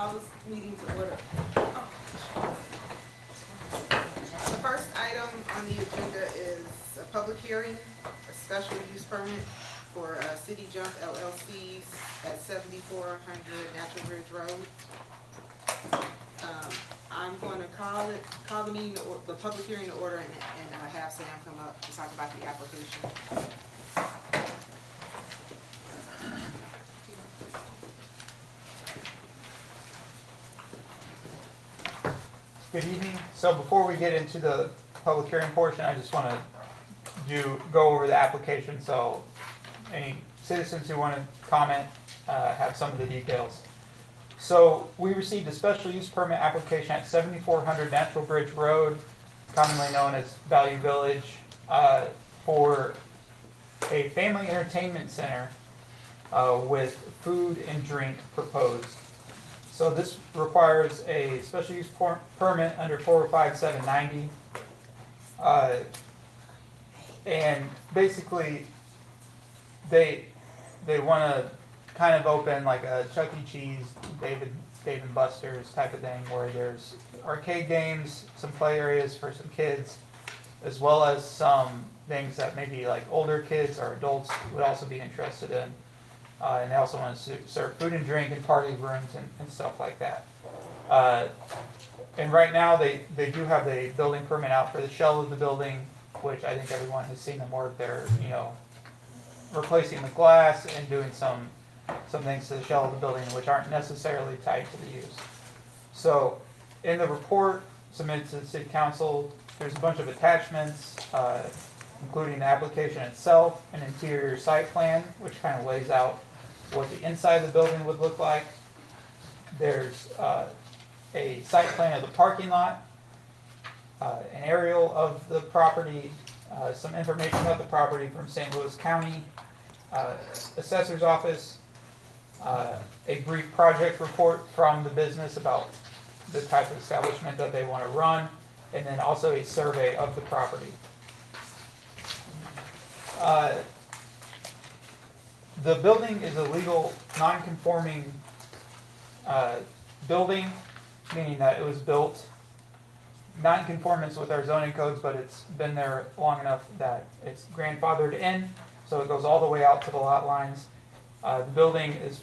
call this meeting to order. The first item on the agenda is a public hearing, a special use permit for City Jump LLC at 7400 Natural Bridge Road. I'm going to call the meeting, the public hearing to order, and have Sam come up to talk about the application. Good evening. So before we get into the public hearing portion, I just want to go over the application so any citizens who want to comment have some of the details. So we received a special use permit application at 7400 Natural Bridge Road, commonly known as Value Village, for a family entertainment center with food and drink proposed. So this requires a special use permit under 405790. And basically they want to kind of open like a Chuck E. Cheese, Dave and Buster's type of thing, where there's arcade games, some play areas for some kids, as well as some things that maybe like older kids or adults would also be interested in. And they also want to serve food and drink in party rooms and stuff like that. And right now they do have a building permit out for the shell of the building, which I think everyone has seen them work. They're, replacing the glass and doing some things to the shell of the building which aren't necessarily tied to the use. So in the report submitted to the City Council, there's a bunch of attachments, including the application itself, an interior site plan, which kind of lays out what the inside of the building would look like. There's a site plan of the parking lot, an aerial of the property, some information about the property from St. Louis County Assessor's Office, a brief project report from the business about the type of establishment that they want to run, and then also a survey of the property. The building is a legal non-conforming building, meaning that it was built not in conformance with our zoning codes, but it's been there long enough that it's grandfathered in, so it goes all the way out to the lot lines. The building is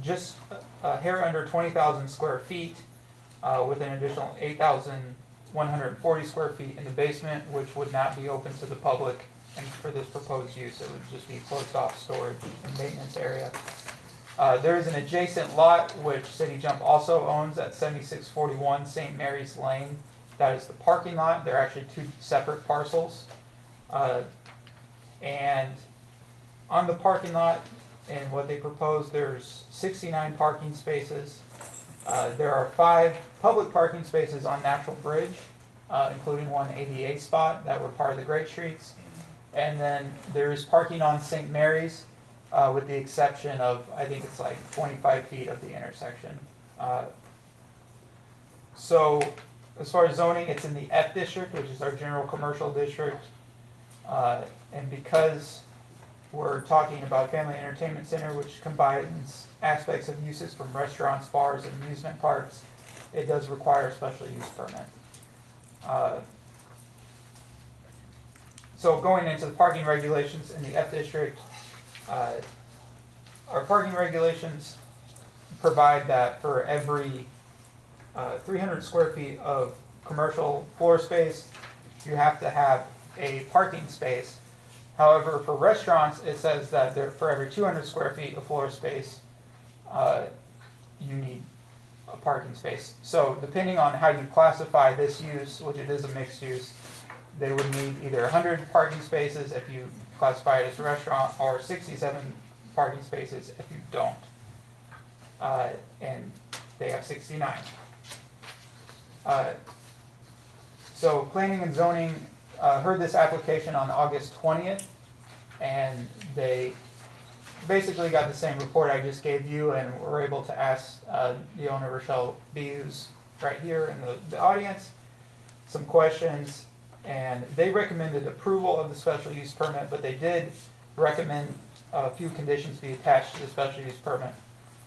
just a hair under 20,000 square feet, with an additional 8,140 square feet in the basement, which would not be open to the public. And for this proposed use, it would just be closed off storage and maintenance area. There is an adjacent lot which City Jump also owns at 7641 St. Mary's Lane. That is the parking lot. They're actually two separate parcels. And on the parking lot and what they propose, there's 69 parking spaces. There are 5 public parking spaces on Natural Bridge, including one ADA spot that were part of the Great Streets. And then there's parking on St. Mary's, with the exception of, I think it's like 25 feet of the intersection. So as far as zoning, it's in the F district, which is our general commercial district. And because we're talking about family entertainment center, which combines aspects of uses from restaurants, bars, and amusement parks, it does require a special use permit. So going into the parking regulations in the F district, our parking regulations provide that for every 300 square feet of commercial floor space, you have to have a parking space. However, for restaurants, it says that for every 200 square feet of floor space, you need a parking space. So depending on how you classify this use, which it is a mixed use, they would need either 100 parking spaces if you classify it as a restaurant, or 67 parking spaces if you don't. And they have 69. So planning and zoning heard this application on August 20th, and they basically got the same report I just gave you, and were able to ask the owner, Rochelle B., who's right here in the audience, some questions. And they recommended approval of the special use permit, but they did recommend a few conditions be attached to the special use permit.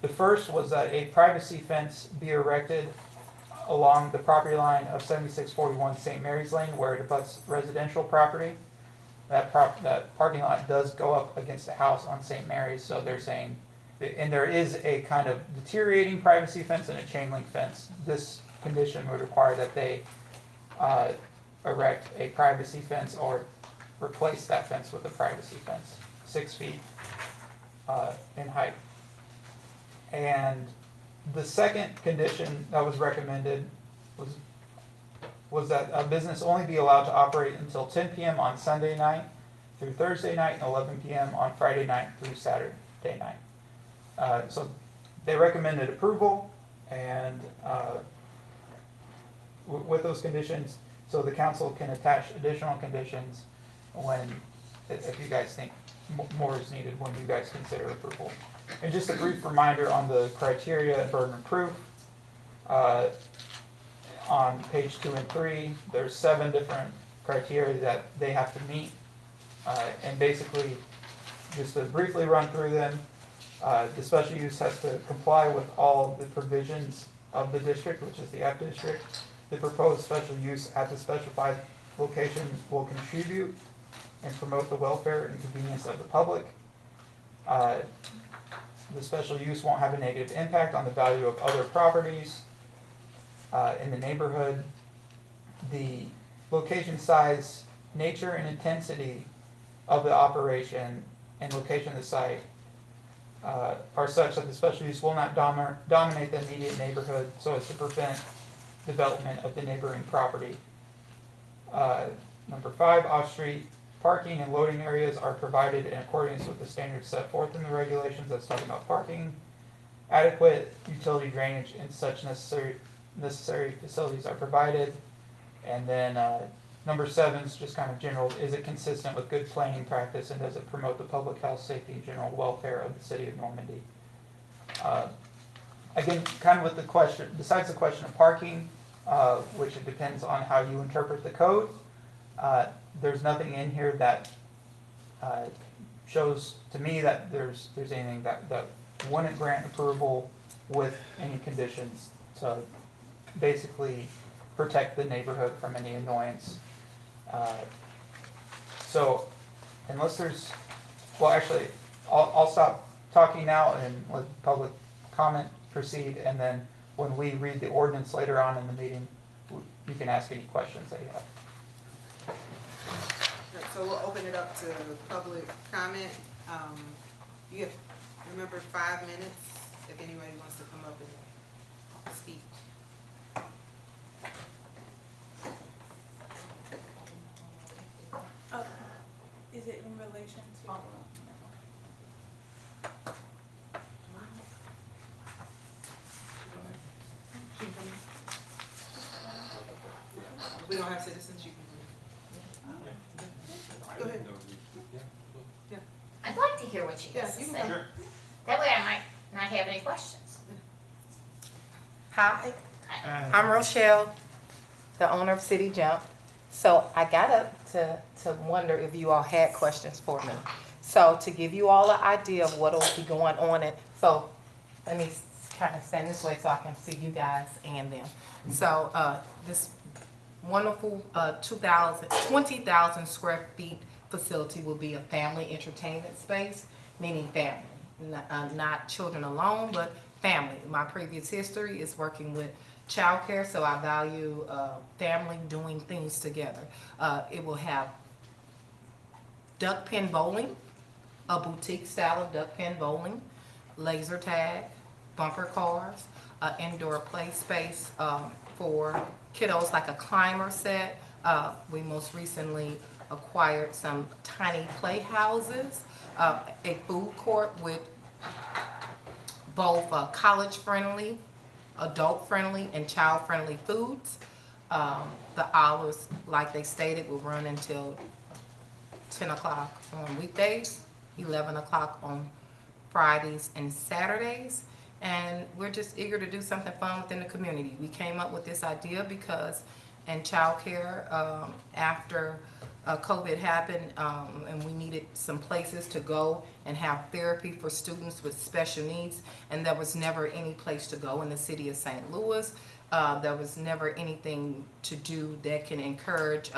The first was that a privacy fence be erected along the property line of 7641 St. Mary's Lane where it abuts residential property. That parking lot does go up against the house on St. Mary's, so they're saying, and there is a kind of deteriorating privacy fence and a chain link fence. This condition would require that they erect a privacy fence or replace that fence with a privacy fence, 6 feet in height. And the second condition that was recommended was that a business only be allowed to operate until 10 p.m. on Sunday night through Thursday night and 11 p.m. on Friday night through Saturday night. So they recommended approval and with those conditions, so the council can attach additional conditions when, if you guys think more is needed, when you guys consider approval. And just a brief reminder on the criteria and burden of proof. On page 2 and 3, there's 7 different criteria that they have to meet. And basically, just to briefly run through them, the special use has to comply with all the provisions of the district, which is the F district. The proposed special use at the specified location will contribute and promote the welfare and convenience of the public. The special use won't have a negative impact on the value of other properties in the neighborhood. The location, size, nature, and intensity of the operation and location of the site are such that the special use will not dominate the immediate neighborhood so as to prevent development of the neighboring property. Number 5, off-street parking and loading areas are provided in accordance with the standards set forth in the regulations. That's talking about parking. Adequate utility drainage and such necessary facilities are provided. And then number 7 is just kind of general. Is it consistent with good planning practice and does it promote the public health, safety, and general welfare of the city of Normandy? Again, kind of with the question, besides the question of parking, which it depends on how you interpret the code, there's nothing in here that shows to me that there's anything that wouldn't grant approval with any conditions to basically protect the neighborhood from any annoyance. So unless there's, well actually, I'll stop talking now and let public comment proceed, and then when we read the ordinance later on in the meeting, you can ask any questions that you have. So we'll open it up to public comment. You have, remember, 5 minutes if anybody wants to come up and speak. Is it in relation to? If we don't have citizens, you can. Go ahead. I'd like to hear what she has to you say. can come. That way I might not have any questions. Hi, I'm Rochelle, the owner of City Jump. So I got up to wonder if you all had questions for me. So to give you all an idea of what will be going on, so let me kind of stand this way so I can see you guys and them. So this wonderful 20,000 square feet facility will be a family entertainment space, meaning family, not children alone, but family. My previous history is working with childcare, so I value family doing things together. It will have duck pin bowling, a boutique style of duck pin bowling, laser tag, bumper cars, indoor play space for kiddos, like a climber set. We most recently acquired some tiny playhouses, a food court with both college-friendly, adult-friendly, and child-friendly foods. The hours, like they stated, will run until 10 o'clock on weekdays, 11 o'clock on Fridays and Saturdays. And we're just eager to do something fun within the community. We came up with this idea because and childcare, after COVID happened, and we needed some places to go and have therapy for students with special needs, and there was never any place to go in the city of St. Louis. There was never anything to do that can encourage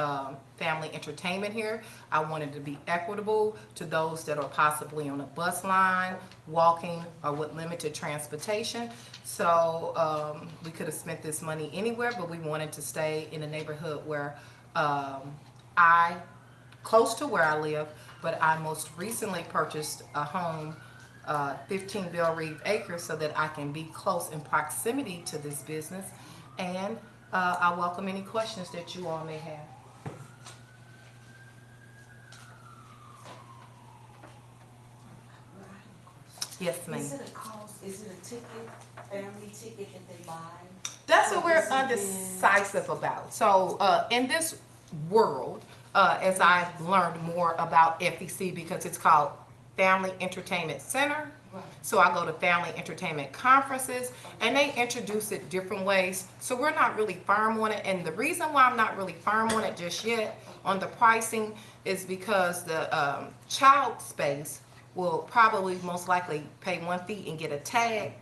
family entertainment here. I wanted to be equitable to those that are possibly on a bus line, walking, or with limited transportation. So we could have spent this money anywhere, but we wanted to stay in a neighborhood where close to where I live, but I most recently purchased a home, 15 Belle Reeve Acres, so that I can be close in proximity to this business. And I welcome any questions that you all may have. Yes, ma'am. Is it a cost, is it a ticket, family ticket that they buy? That's what Or we're this has undecisive about. So in this world, as I've learned more about FEC, because it's called Family Entertainment Center. Right. So I go to family entertainment conferences, and they introduce it different ways. So we're not really firm on it. And the reason why I'm not really firm on it just yet on the pricing is because the child space will probably most likely pay 1 fee and get a tag,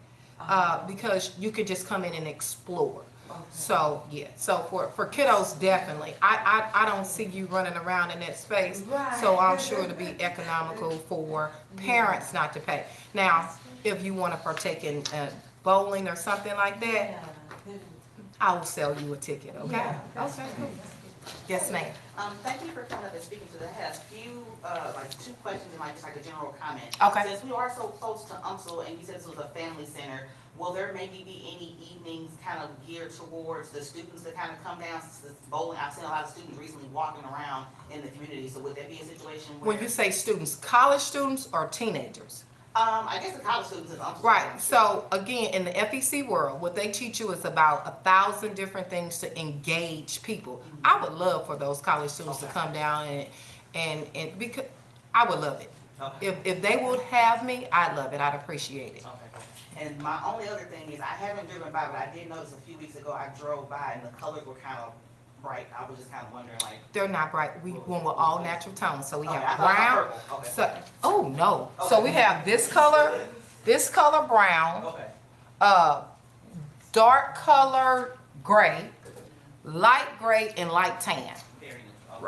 because you could just come in and explore. Okay. So yeah, so for kiddos, definitely. I don't see you running around in that space. Right. So I'm sure to be economical for parents not to pay. Now, if you want to partake in bowling or something like that, Yeah. I will sell you a ticket. Okay. Yeah. Okay. Cool. Yes, ma'am. Thank you for coming up and speaking to the head. Few, like 2 questions and just like a general comment. Okay. Since we are so close to UMSL and you said this was a family center, will there maybe be any evenings kind of geared towards the students that kind of come down? Since bowling, I've seen a lot of students recently walking around in the community, so would there be a situation where? When you say students, college students or teenagers? I guess the college students is UMSL. Right. So again, in the FEC world, what they teach you is about 1,000 different things to engage people. I would love for those college students to come down and because I would love it. Okay. If they would have me, I'd love it. I'd appreciate it. Okay. And my only other thing is, I haven't driven by, but I did notice a few weeks ago, I drove by and the colors were kind of bright. I was just kind of wondering, like. They're not bright. We went with all natural tones. So we Okay, I have thought it was brown. purple. Okay. So, oh no. So Okay. we have this color brown, Okay. dark color gray, light gray, and light tan. Very nice. Okay.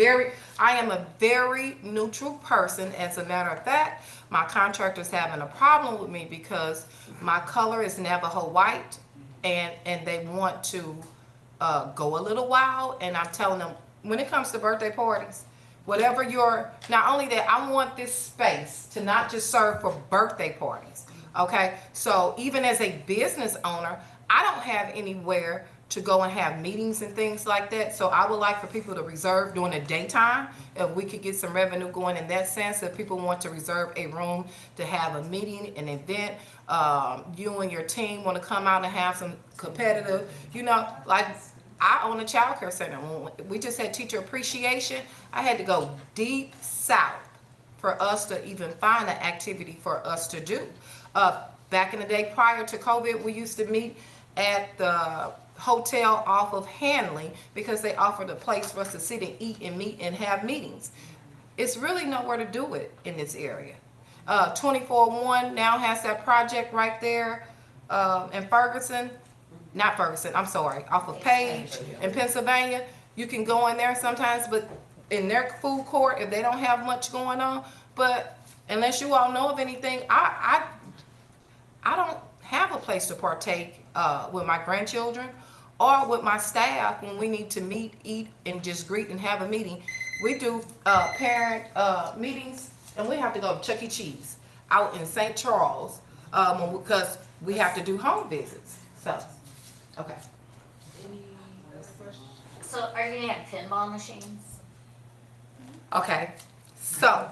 Right. I am a very neutral person. As a matter of fact, my contractor's having a problem with me because my color is Navajo white, and they want to go a little wild. And I'm telling them, when it comes to birthday parties, whatever not only that, I want this space to not just serve for birthday parties. Okay. So even as a business owner, I don't have anywhere to go and have meetings and things like that. So I would like for people to reserve during the daytime. If we could get some revenue going in that sense, if people want to reserve a room to have a meeting, an event, you and your team want to come out and have some competitive, like I own a child care center. When we just had teacher appreciation, I had to go deep south for us to even find an activity for us to do. Back in the day prior to COVID, we used to meet at the hotel off of Hanley because they offered a place for us to sit and eat and meet and have meetings. It's really nowhere to do it in this area. 24-1 now has that project right there in Ferguson. Not Ferguson, I'm sorry, off of Page in Pennsylvania. You can go in there sometimes, but in their food court, if they don't have much going on, but unless you all know of anything, I don't have a place to partake with my grandchildren or with my staff when we need to meet, eat, and just greet and have a meeting. We do parent meetings, and we have to go to Chuck E. Cheese out in St. Charles because we have to do home visits. So, okay. Any other questions? So are you gonna have pinball machines? Okay, so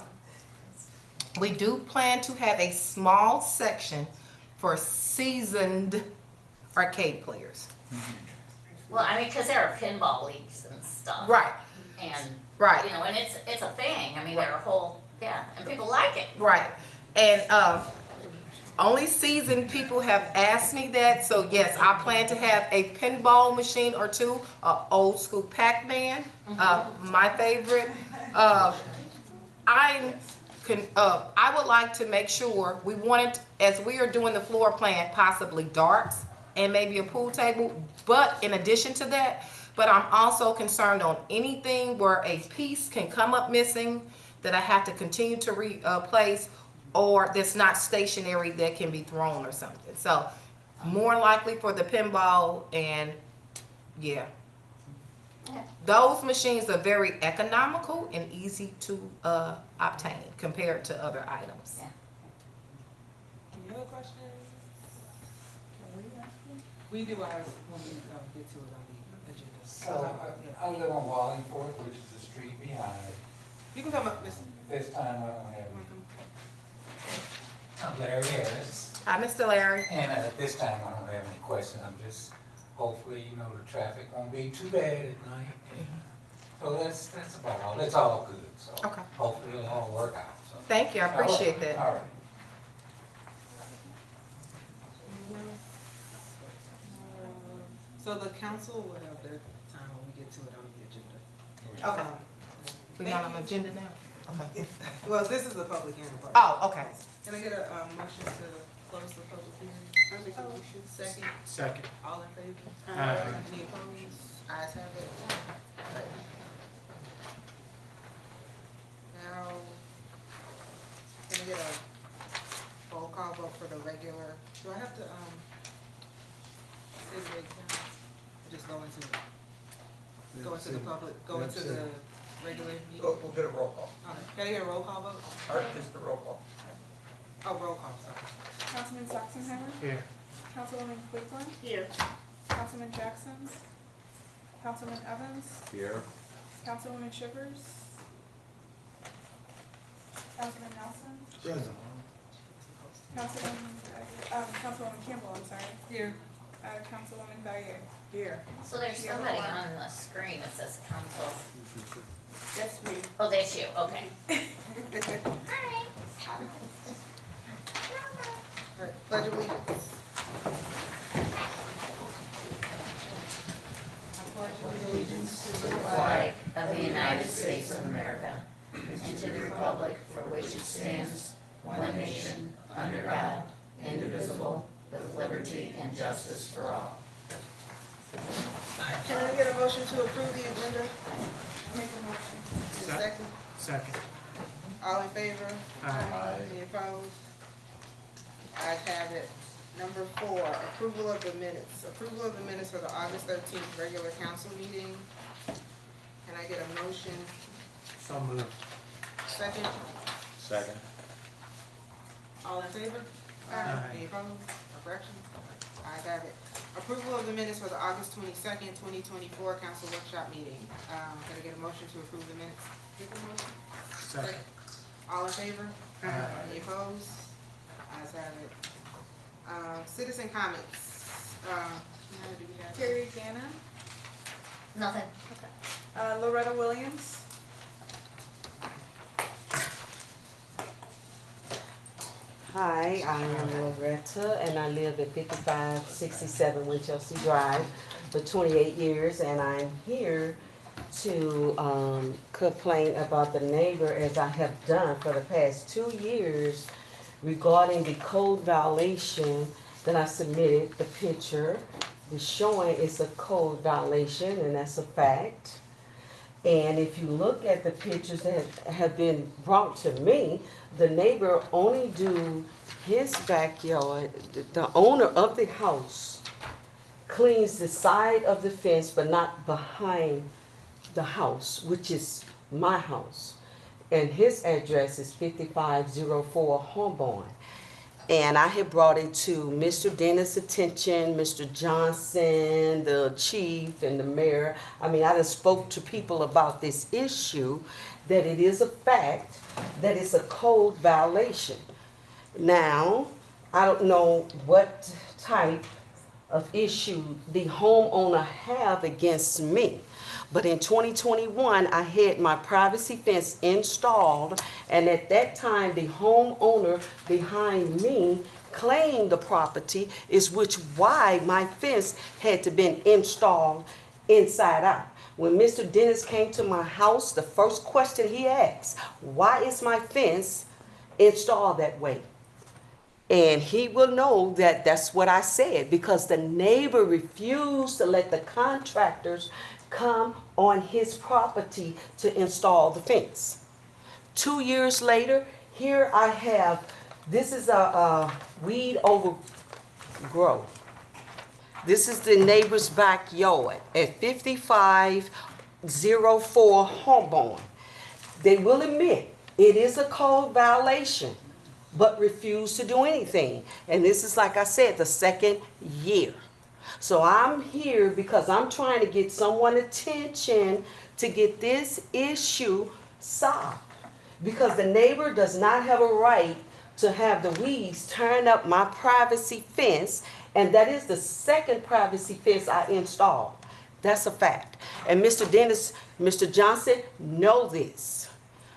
we do plan to have a small section for seasoned arcade players. Well, I mean, cause there are pinball leagues and stuff. Right, And, right, and it's a thing. I mean, there are whole, and people like it. right. And only seasoned people have asked me that, so yes, I plan to have a pinball machine or two, old school Pac-Man, my favorite. I would like to make sure, we wanted, as we are doing the floor plan, possibly darts and maybe a pool table, but in addition to that, but I'm also concerned on anything where a piece can come up missing that I have to continue to replace, or that's not stationary that can be thrown or something. So more likely for the pinball, and yeah. Those machines are very economical and easy to obtain compared to other items. Yeah. Any other questions? We do ours when we get to it on the agenda. So, I live on Wallingford, which is the street behind. You can come up, Miss. This time I don't have any. I'm Larry Harris, Hi, Mr. Larry. and this time I don't have any questions. I'm just, hopefully, the traffic won't be too bad at night. So that's about all. That's all good, so. Okay. Hopefully it'll all work out, so. Thank you, I appreciate that. All right. So the council will have their time when we get to it on the agenda. Okay. We not on the agenda now? Okay. Well, this is the public hearing part. Oh, okay. Can I get a motion to close the public hearing? I make a motion. Second, Second. all in favor? Aye. Any opposed? Ayes have it. Now, can I get a roll call vote for the regular, do I have to, say the count? Or just go into the public, go into the regular meeting? We'll get a roll call. Okay. Can I get a roll call vote? All right, just the roll call. Oh, roll call, sorry. Councilman Sachsenheimer, Here. Councilwoman Cleveland, Here. Councilman Jackson, Councilman Evans, Here. Councilwoman Shivers, Councilman Nelson, Present. Councilwoman Campbell, I'm sorry, Here. Councilwoman Valier. Here. So there's somebody on the screen that says council. That's me. Oh, that's you, okay. All right, pledge of allegiance. Flag of the United States of America, and to the republic for which it stands, one nation, under God, indivisible, with liberty and justice for all. Can I get a motion to approve the agenda? Make a motion. Second, Second. all in favor? Aye. Any opposed? Ayes have it. Number 4, approval of the minutes. Approval of the minutes for the August 13th regular council meeting. Can I get a motion? So moved. Second, Second. all in favor? Aye. Any opposed or corrections? Ayes have it. Approval of the minutes for the August 22nd, 2024 council workshop meeting. Can I get a motion to approve the minutes? Get the motion? Second. All in favor? Aye. Any opposed? Ayes have it. Citizen comments. Kiana, do we have? Terry Gannon, Nothing. Loretta Williams, Hi, I am Loretta, and I live at 5567 Winchelsea Drive for 28 years, and I'm here to complain about the neighbor, as I have done for the past 2 years, regarding the code violation that I submitted. The picture is showing it's a code violation, and that's a fact. And if you look at the pictures that have been brought to me, the neighbor only do his backyard, the owner of the house cleans the side of the fence but not behind the house, which is my house. And his address is 5504 Homebourne. And I had brought it to Mr. Dennis' attention, Mr. Johnson, the chief, and the mayor. I mean, I just spoke to people about this issue, that it is a fact, that it's a code violation. Now, I don't know what type of issue the homeowner have against me. But in 2021, I had my privacy fence installed, and at that time, the homeowner behind me claim the property, is which why my fence had to been installed inside out. When Mr. Dennis came to my house, the first question he asked, why is my fence installed that way? And he will know that that's what I said, because the neighbor refused to let the contractors come on his property to install the fence. 2 years later, here I have, this is a weed overgrow. This is the neighbor's backyard at 5504 Homebourne. They will admit it is a code violation, but refuse to do anything. And this is, like I said, the second year. So I'm here because I'm trying to get someone's attention to get this issue solved. Because the neighbor does not have a right to have the weeds turn up my privacy fence, and that is the second privacy fence I installed. That's a fact. And Mr. Dennis, Mr. Johnson know this,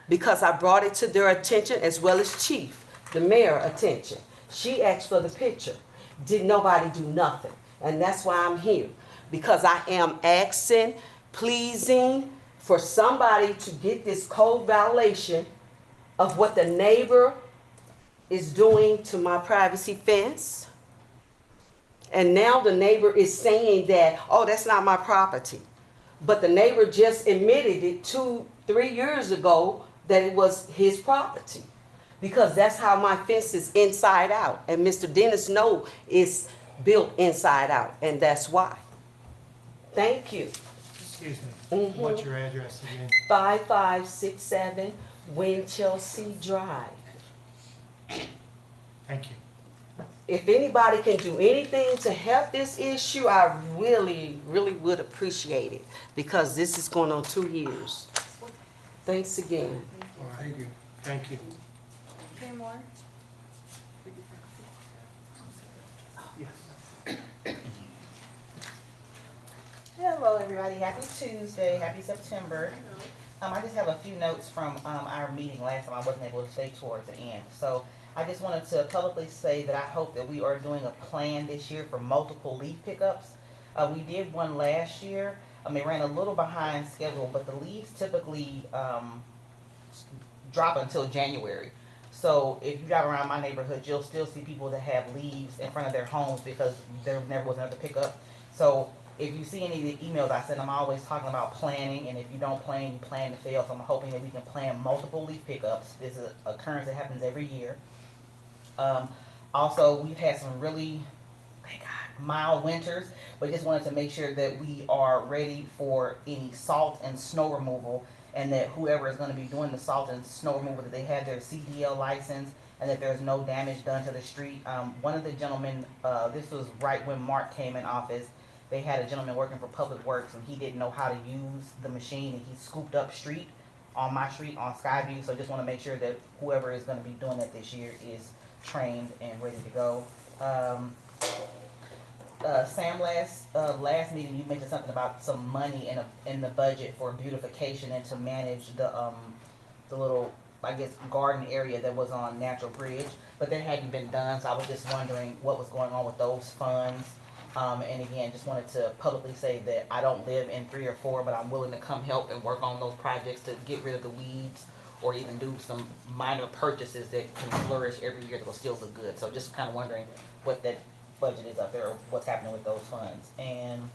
because I brought it to their attention, as well as Chief, the mayor, attention. She asked for the picture. Did nobody do nothing? And that's why I'm here, because I am asking, pleasing for somebody to get this code violation of what the neighbor is doing to my privacy fence. And now the neighbor is saying that, oh, that's not my property. But the neighbor just admitted it 2-3 years ago that it was his property. Because that's how my fence is inside out. And Mr. Dennis knows it's built inside out, and that's why. Thank you. Excuse me, what's your address again? 5567 Winchelsea Drive. Thank you. If anybody can do anything to help this issue, I really, really would appreciate it, because this is going on 2 years. Thanks again. All right, thank you. Any more? Hello, everybody. Happy Tuesday. Happy September. I just have a few notes from our meeting last time. I wasn't able to stay towards the end. So I just wanted to publicly say that I hope that we are doing a plan this year for multiple leaf pickups. We did one last year. It ran a little behind schedule, but the leaves typically drop until January. So if you drive around my neighborhood, you'll still see people that have leaves in front of their homes because there never was another pickup. So if you see any of the emails I send, I'm always talking about planning, and if you don't plan, you plan to fail. So I'm hoping that we can plan multiple leaf pickups. This is an occurrence that happens every year. Also, we've had some really, thank God, mild winters, but just wanted to make sure that we are ready for any salt and snow removal, and that whoever is going to be doing the salt and snow removal, that they have their CDL license, and that there's no damage done to the street. One of the gentlemen, this was right when Mark came in office, they had a gentleman working for Public Works, and he didn't know how to use the machine, and he scooped up street on my street on Skyview. So just want to make sure that whoever is going to be doing that this year is trained and ready to go. Sam, last meeting you mentioned something about some money in the budget for beautification and to manage the little, I guess, garden area that was on Natural Bridge, but that hadn't been done. So I was just wondering what was going on with those funds. And again, just wanted to publicly say that I don't live in 3 or 4, but I'm willing to come help and work on those projects to get rid of the weeds, or even do some minor purchases that can flourish every year that will still look good. So just kind of wondering what that budget is up there, or what's happening with those funds. And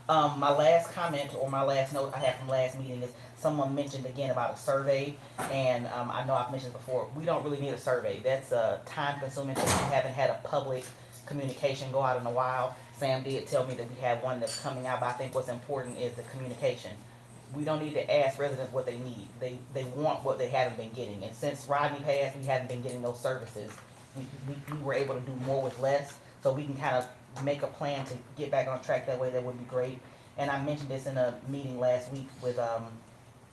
my last comment, or my last note I had from last meeting, is someone mentioned again about a survey, and I know I've mentioned before, we don't really need a survey. That's time consuming, because we haven't had a public communication go out in a while. Sam did tell me that we have one that's coming out, but I think what's important is the communication. We don't need to ask residents what they need. They want what they haven't been getting. And since Rodney passed, we haven't been getting those services. We were able to do more with less, so we can kind of make a plan to get back on track that way. That would be great. And I mentioned this in a meeting last week with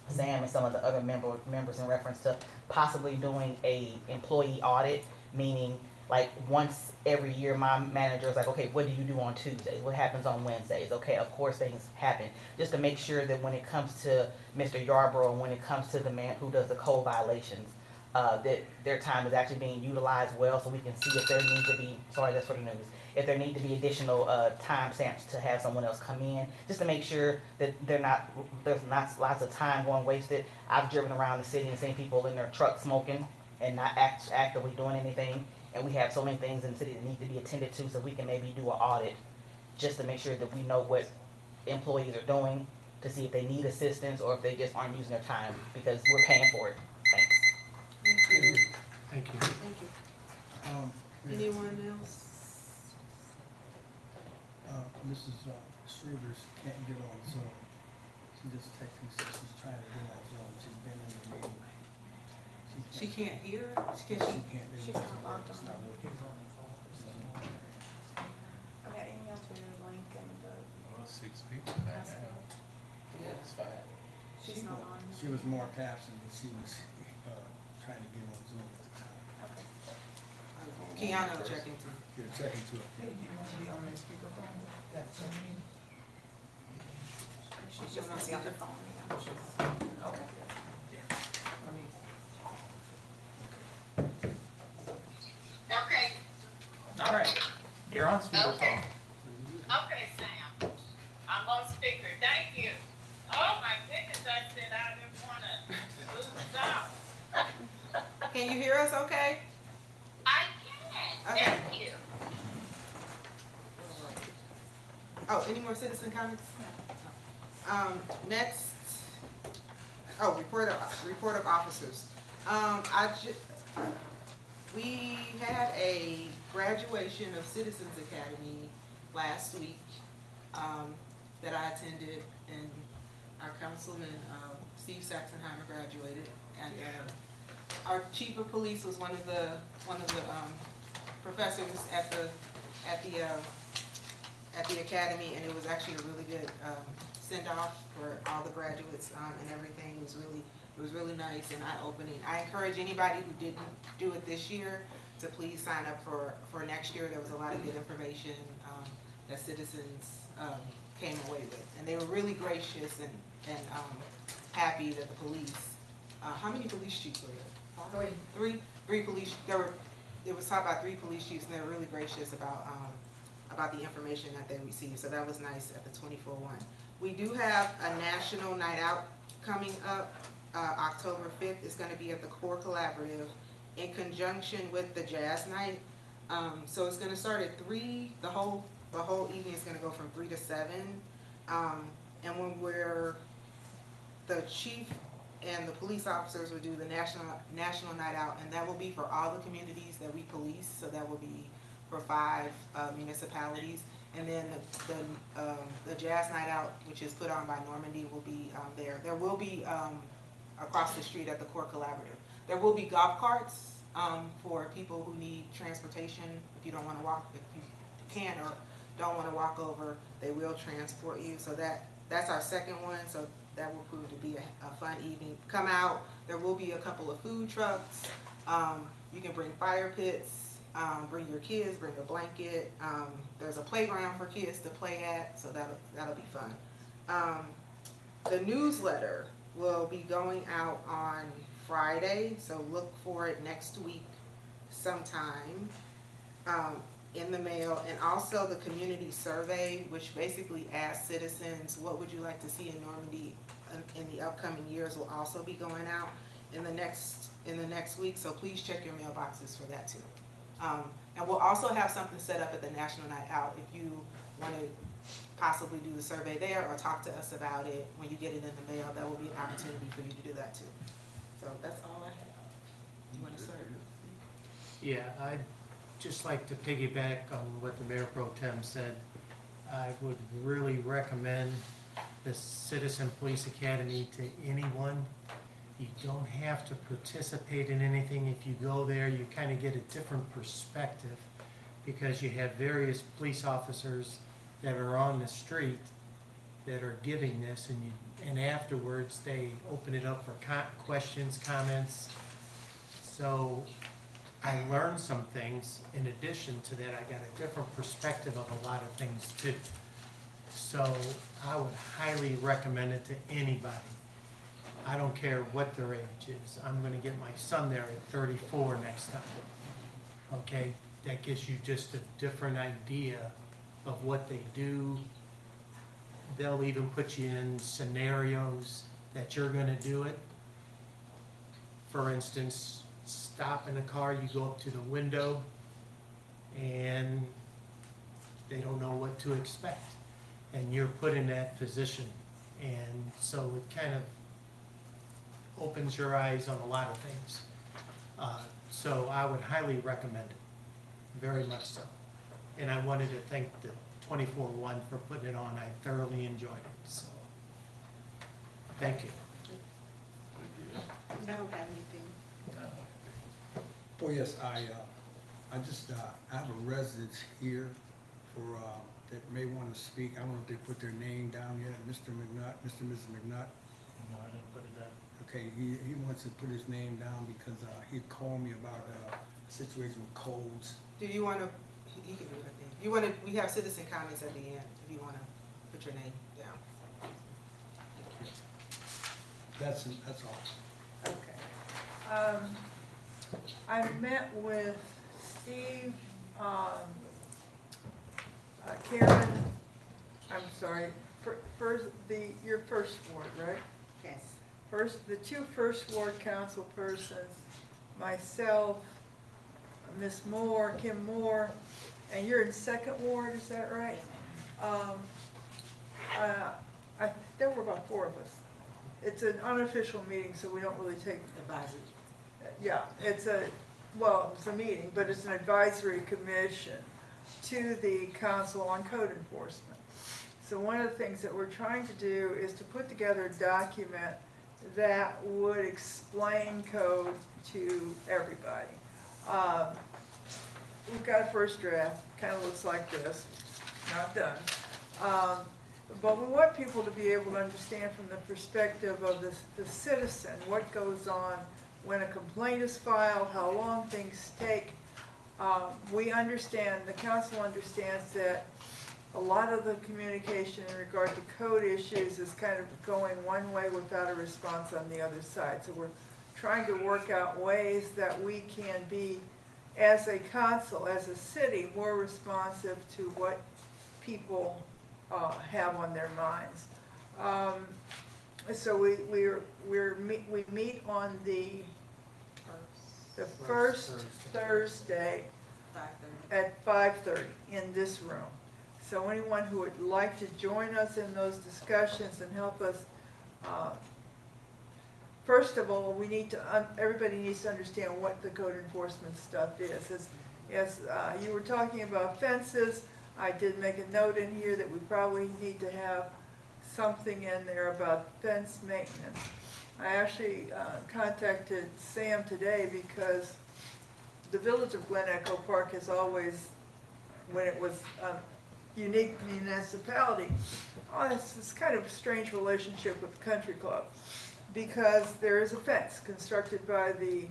Sam and some of the other members in reference to possibly doing a employee audit, meaning like once every year my manager is like, okay, what do you do on Tuesdays? What happens on Wednesdays? Okay, of course things happen. Just to make sure that when it comes to Mr. Yarborough, when it comes to the man who does the code violations, that their time is actually being utilized well, so we can see if there need to be, sorry, that's for the news, if there need to be additional, time stamps to have someone else come in, just to make sure that there's not lots of time going wasted. I've driven around the city and seen people in their trucks smoking and not actively doing anything, and we have so many things in the city that need to be attended to, so we can maybe do an audit, just to make sure that we know what employees are doing, to see if they need assistance or if they just aren't using their time, because we're paying for it. Thanks. Thank you. Thank you. Anyone else? Mrs. Shrevers can't get on Zoom. She just texted me, said she's trying to get on Zoom. She's been in the meeting. She can't hear? She can't. She's not logged It's on. not working. Okay, email to the link and the Well, 6 people. passcode. Yeah, it's fine. She's not on. She was marked absent, but she was, trying to get on Zoom at the time. Okay. Kiana will check into it. You're checking to it. She's just gonna be on the phone, yeah. Okay. All right, you're on speakerphone. Okay, Sam. I'm on speaker. Thank you. Oh, my goodness, I said I didn't wanna lose out. Can you hear us okay? I can. Okay. Thank you. Oh, any more citizen comments? Next, report of officers. We had a graduation of Citizens Academy last week, that I attended, and our councilman, Steve Saxonheimer graduated, and, our chief of police was one of the professors at the academy, and it was actually a really good send-off for all the graduates and everything. It was really nice and eye-opening. I encourage anybody who didn't do it this year to please sign up for next year. There was a lot of good information that citizens came away with, and they were really gracious and happy that the police. How many police chiefs were there? Three police. It was taught by 3 police chiefs, and they were really gracious about the information that they received. So that was nice at the 24-1. We do have a national night out coming up, October 5th. It's going to be at the Core Collaborative in conjunction with the Jazz Night. So it's going to start at 3. The whole evening is going to go from 3 to 7. And when the chief and the police officers will do the national night out, and that will be for all the communities that we police. So that will be for 5 municipalities. And then the Jazz Night Out, which is put on by Normandy, will be there. There will be across the street at the Core Collaborative. There will be golf carts for people who need transportation. If you don't want to walk, if you can or don't want to walk over, they will transport you. So that's our second one. So that will prove to be a fun evening. Come out. There will be a couple of food trucks. You can bring fire pits. Bring your kids, bring a blanket. There's a playground for kids to play at, so that'll be fun. The newsletter will be going out on Friday, so look for it next week sometime in the mail. And also the community survey, which basically asks citizens, what would you like to see in Normandy in the upcoming years, will also be going out in the next week. So please check your mailboxes for that too. And we'll also have something set up at the National Night Out if you want to possibly do the survey there or talk to us about it when you get it in the mail. That will be an opportunity for you to do that too. So that's all I have. You want to start? Yeah, I'd just like to piggyback on what the Mayor Pro Tem said. I would really recommend the Citizen Police Academy to anyone. You don't have to participate in anything. If you go there, you kind of get a different perspective because you have various police officers that are on the street that are giving this, and afterwards they open it up for questions, comments. So I learned some things. In addition to that, I got a different perspective of a lot of things too. So I would highly recommend it to anybody. I don't care what their age is, I'm gonna get my son there at 34 next time. Okay, that gives you just a different idea of what they do. They'll even put you in scenarios that you're gonna do it. For instance, stop in a car, you go up to the window, and they don't know what to expect. And you're put in that position. And so it kind of opens your eyes on a lot of things. So I would highly recommend it, very much so. And I wanted to thank the 24-1 for putting it on. I thoroughly enjoyed it, so. Thank you. I don't have anything. Oh, yes, I have a residence here for, that may want to speak. I don't know if they put their name down yet, Mr. McNutt, Mr. and Mrs. McNutt. No, I didn't put it down. Okay, he wants to put his name down because, he called me about, a situation with codes. Do you wanna, you can do it then. You wanna, we have citizen comments at the end, if you wanna put your name down. That's all. Okay. I met with Steve, Karen, I'm sorry, first, your first ward, right? Yes. The two first ward council persons, myself, Miss Moore, Kim Moore, and you're in second ward, is that right? There were about 4 of us. It's an unofficial meeting, so we don't really take advisory. Yeah, it's a meeting, but it's an advisory commission to the Council on Code Enforcement. So one of the things that we're trying to do is to put together a document that would explain code to everybody. We've got a first draft, kind of looks like this, not done. But we want people to be able to understand from the perspective of the citizen, what goes on when a complaint is filed, how long things take. We understand, the council understands that a lot of the communication in regard to code issues is kind of going one way without a response on the other side. So we're trying to work out ways that we can be, as a council, as a city, more responsive to what people have on their minds. So we meet on the first Thursday at 5:30 in this room. So anyone who would like to join us in those discussions and help us, first of all, we need to, everybody needs to understand what the code enforcement stuff is. As you were talking about fences, I did make a note in here that we probably need to have something in there about fence maintenance. I actually contacted Sam today because the village of Glen Echo Park has always, when it was a unique municipality, it's kind of a strange relationship with the country club because there is a fence constructed by the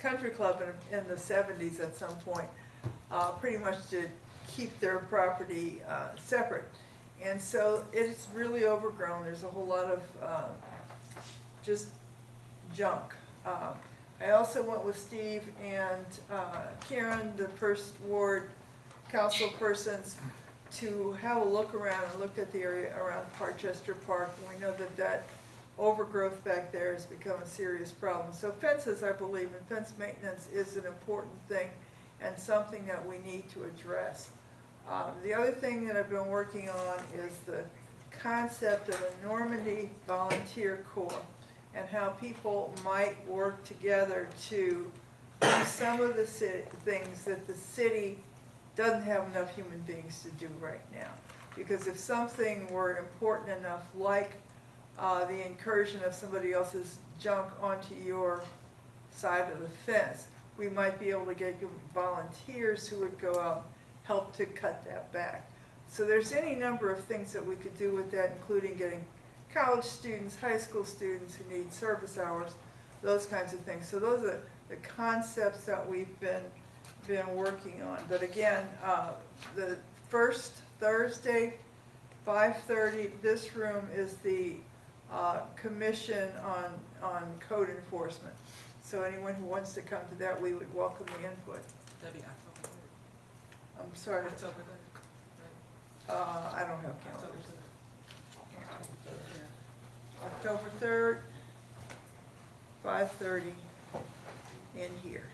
country club in the 70s at some point, pretty much to keep their property separate. And so it's really overgrown. There's a whole lot of just junk. I also went with Steve and Karen, the first ward council persons, to have a look around and look at the area around Parchester Park. And we know that overgrowth back there has become a serious problem. So fences, I believe, and fence maintenance is an important thing and something that we need to address. The other thing that I've been working on is the concept of a Normandy Volunteer Corps and how people might work together to do some of the things that the city doesn't have enough human beings to do right now. Because if something were important enough, like the incursion of somebody else's junk onto your side of the fence, we might be able to get volunteers who would go out help to cut that back. So there's any number of things that we could do with that, including getting college students, high school students who need service hours, those kinds of things. So those are the concepts that we've been working on. But again, the first Thursday, 5:30, this room is the commission on code enforcement. So anyone who wants to come to that, we would welcome the input. That'd be October I'm sorry, 3rd. October 3rd. I don't have calendars. October 3rd, 5:30 in here.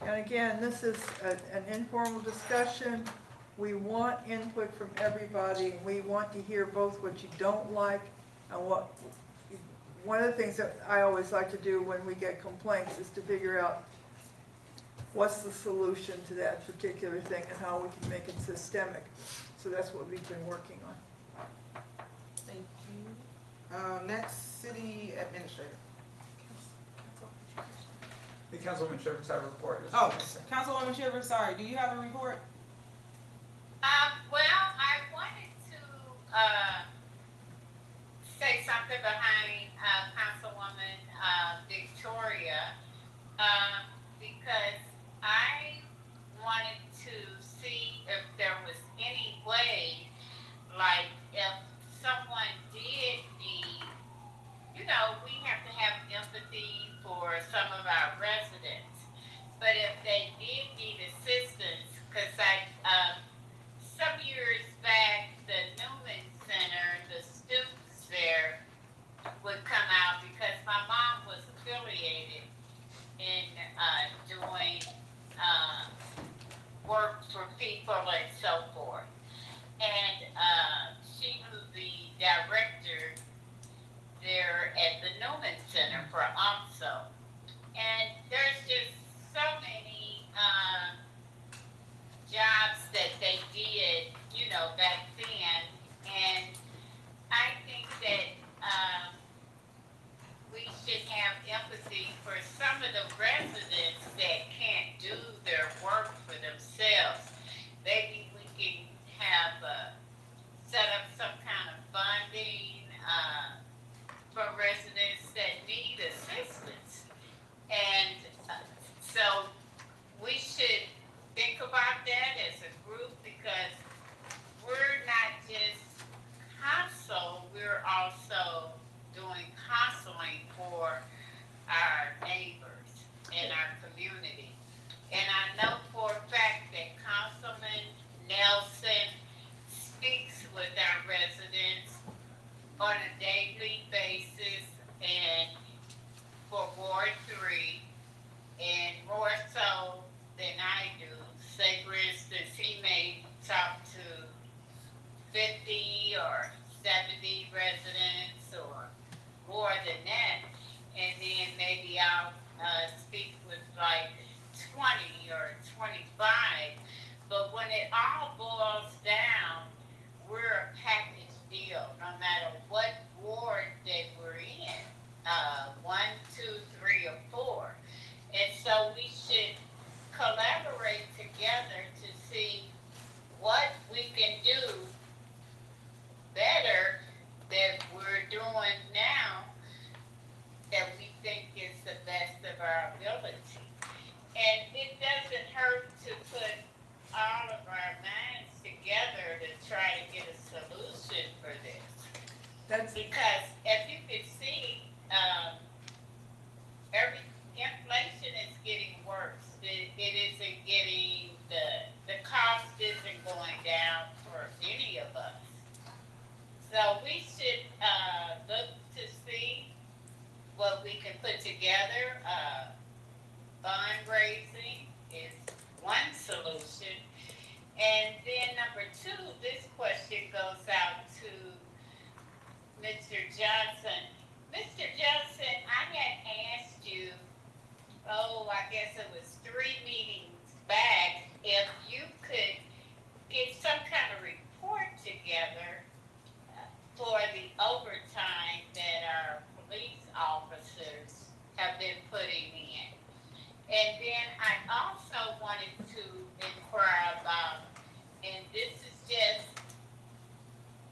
And again, this is an informal discussion. We want input from everybody. We want to hear both what you don't like and what, one of the things that I always like to do when we get complaints is to figure out what's the solution to that particular thing and how we can make it systemic. So that's what we've been working on. Thank you. Next, city administrator. The Councilwoman Shivers have a report. Oh, Councilwoman Shivers, sorry, do you have a report? Well, I wanted to, say something behind, Councilwoman, Victoria, because I wanted to see if there was any way, like, if someone did need, you know, we have to have empathy for some of our residents, but if they did need assistance, because some years back, the Newman Center, the students there would come out because my mom was affiliated in doing work for people and so forth. And she was the director there at the Newman Center for OMSO. And there's just so many jobs that they did, you know, back then. And I think that we should have empathy for some of the residents that can't do their work for themselves. Maybe we can have set up some kind of funding for residents that need assistance. And so we should think about that as a group, because we're not just counsel, we're also doing counseling for our neighbors in our community. And I know for a fact that Councilman Nelson speaks with our residents on a daily basis, and for Ward 3, and more so than I do. Say, for instance, he may talk to 50 or 70 residents or more than that, and then maybe I'll speak with like 20 or 25. But when it all boils down, we're a package deal, no matter what ward that we're in, 1, 2, 3, or 4. And so we should collaborate together to see what we can do better that we're doing now that we think is the best of our ability. And it doesn't hurt to put all of our minds together to try to get a solution for this. Because as you can see, inflation is getting worse. It isn't getting, the cost isn't going down for any of us. So we should look to see what we can put together. Fundraising is one solution. And then number 2, this question goes out to Mr. Johnson. Mr. Johnson, I had asked you, I guess it was 3 meetings back, if you could get some kind of report together for the overtime that our police officers have been putting in. And then I also wanted to inquire about, and this is just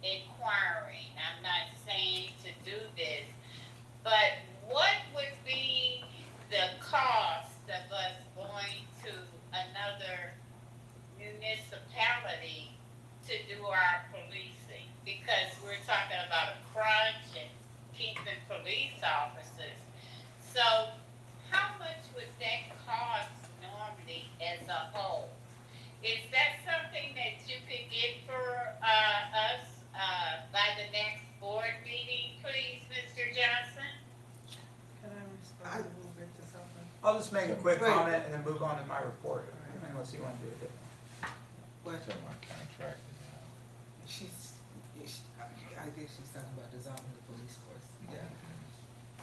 inquiring, I'm not saying to do this, but what would be the cost of us going to another municipality to do our policing? Because we're talking about a crunch, and keeping police officers. So how much would that cost normally as a whole? Is that something that you could get for, us, by the next board meeting, please, Mr. Johnson? Can I respond a little bit to something? I'll just make a quick Right. comment and then move on to my report, unless you want to do it. What? So my contract I guess she's talking about dissolving the police force. Yeah.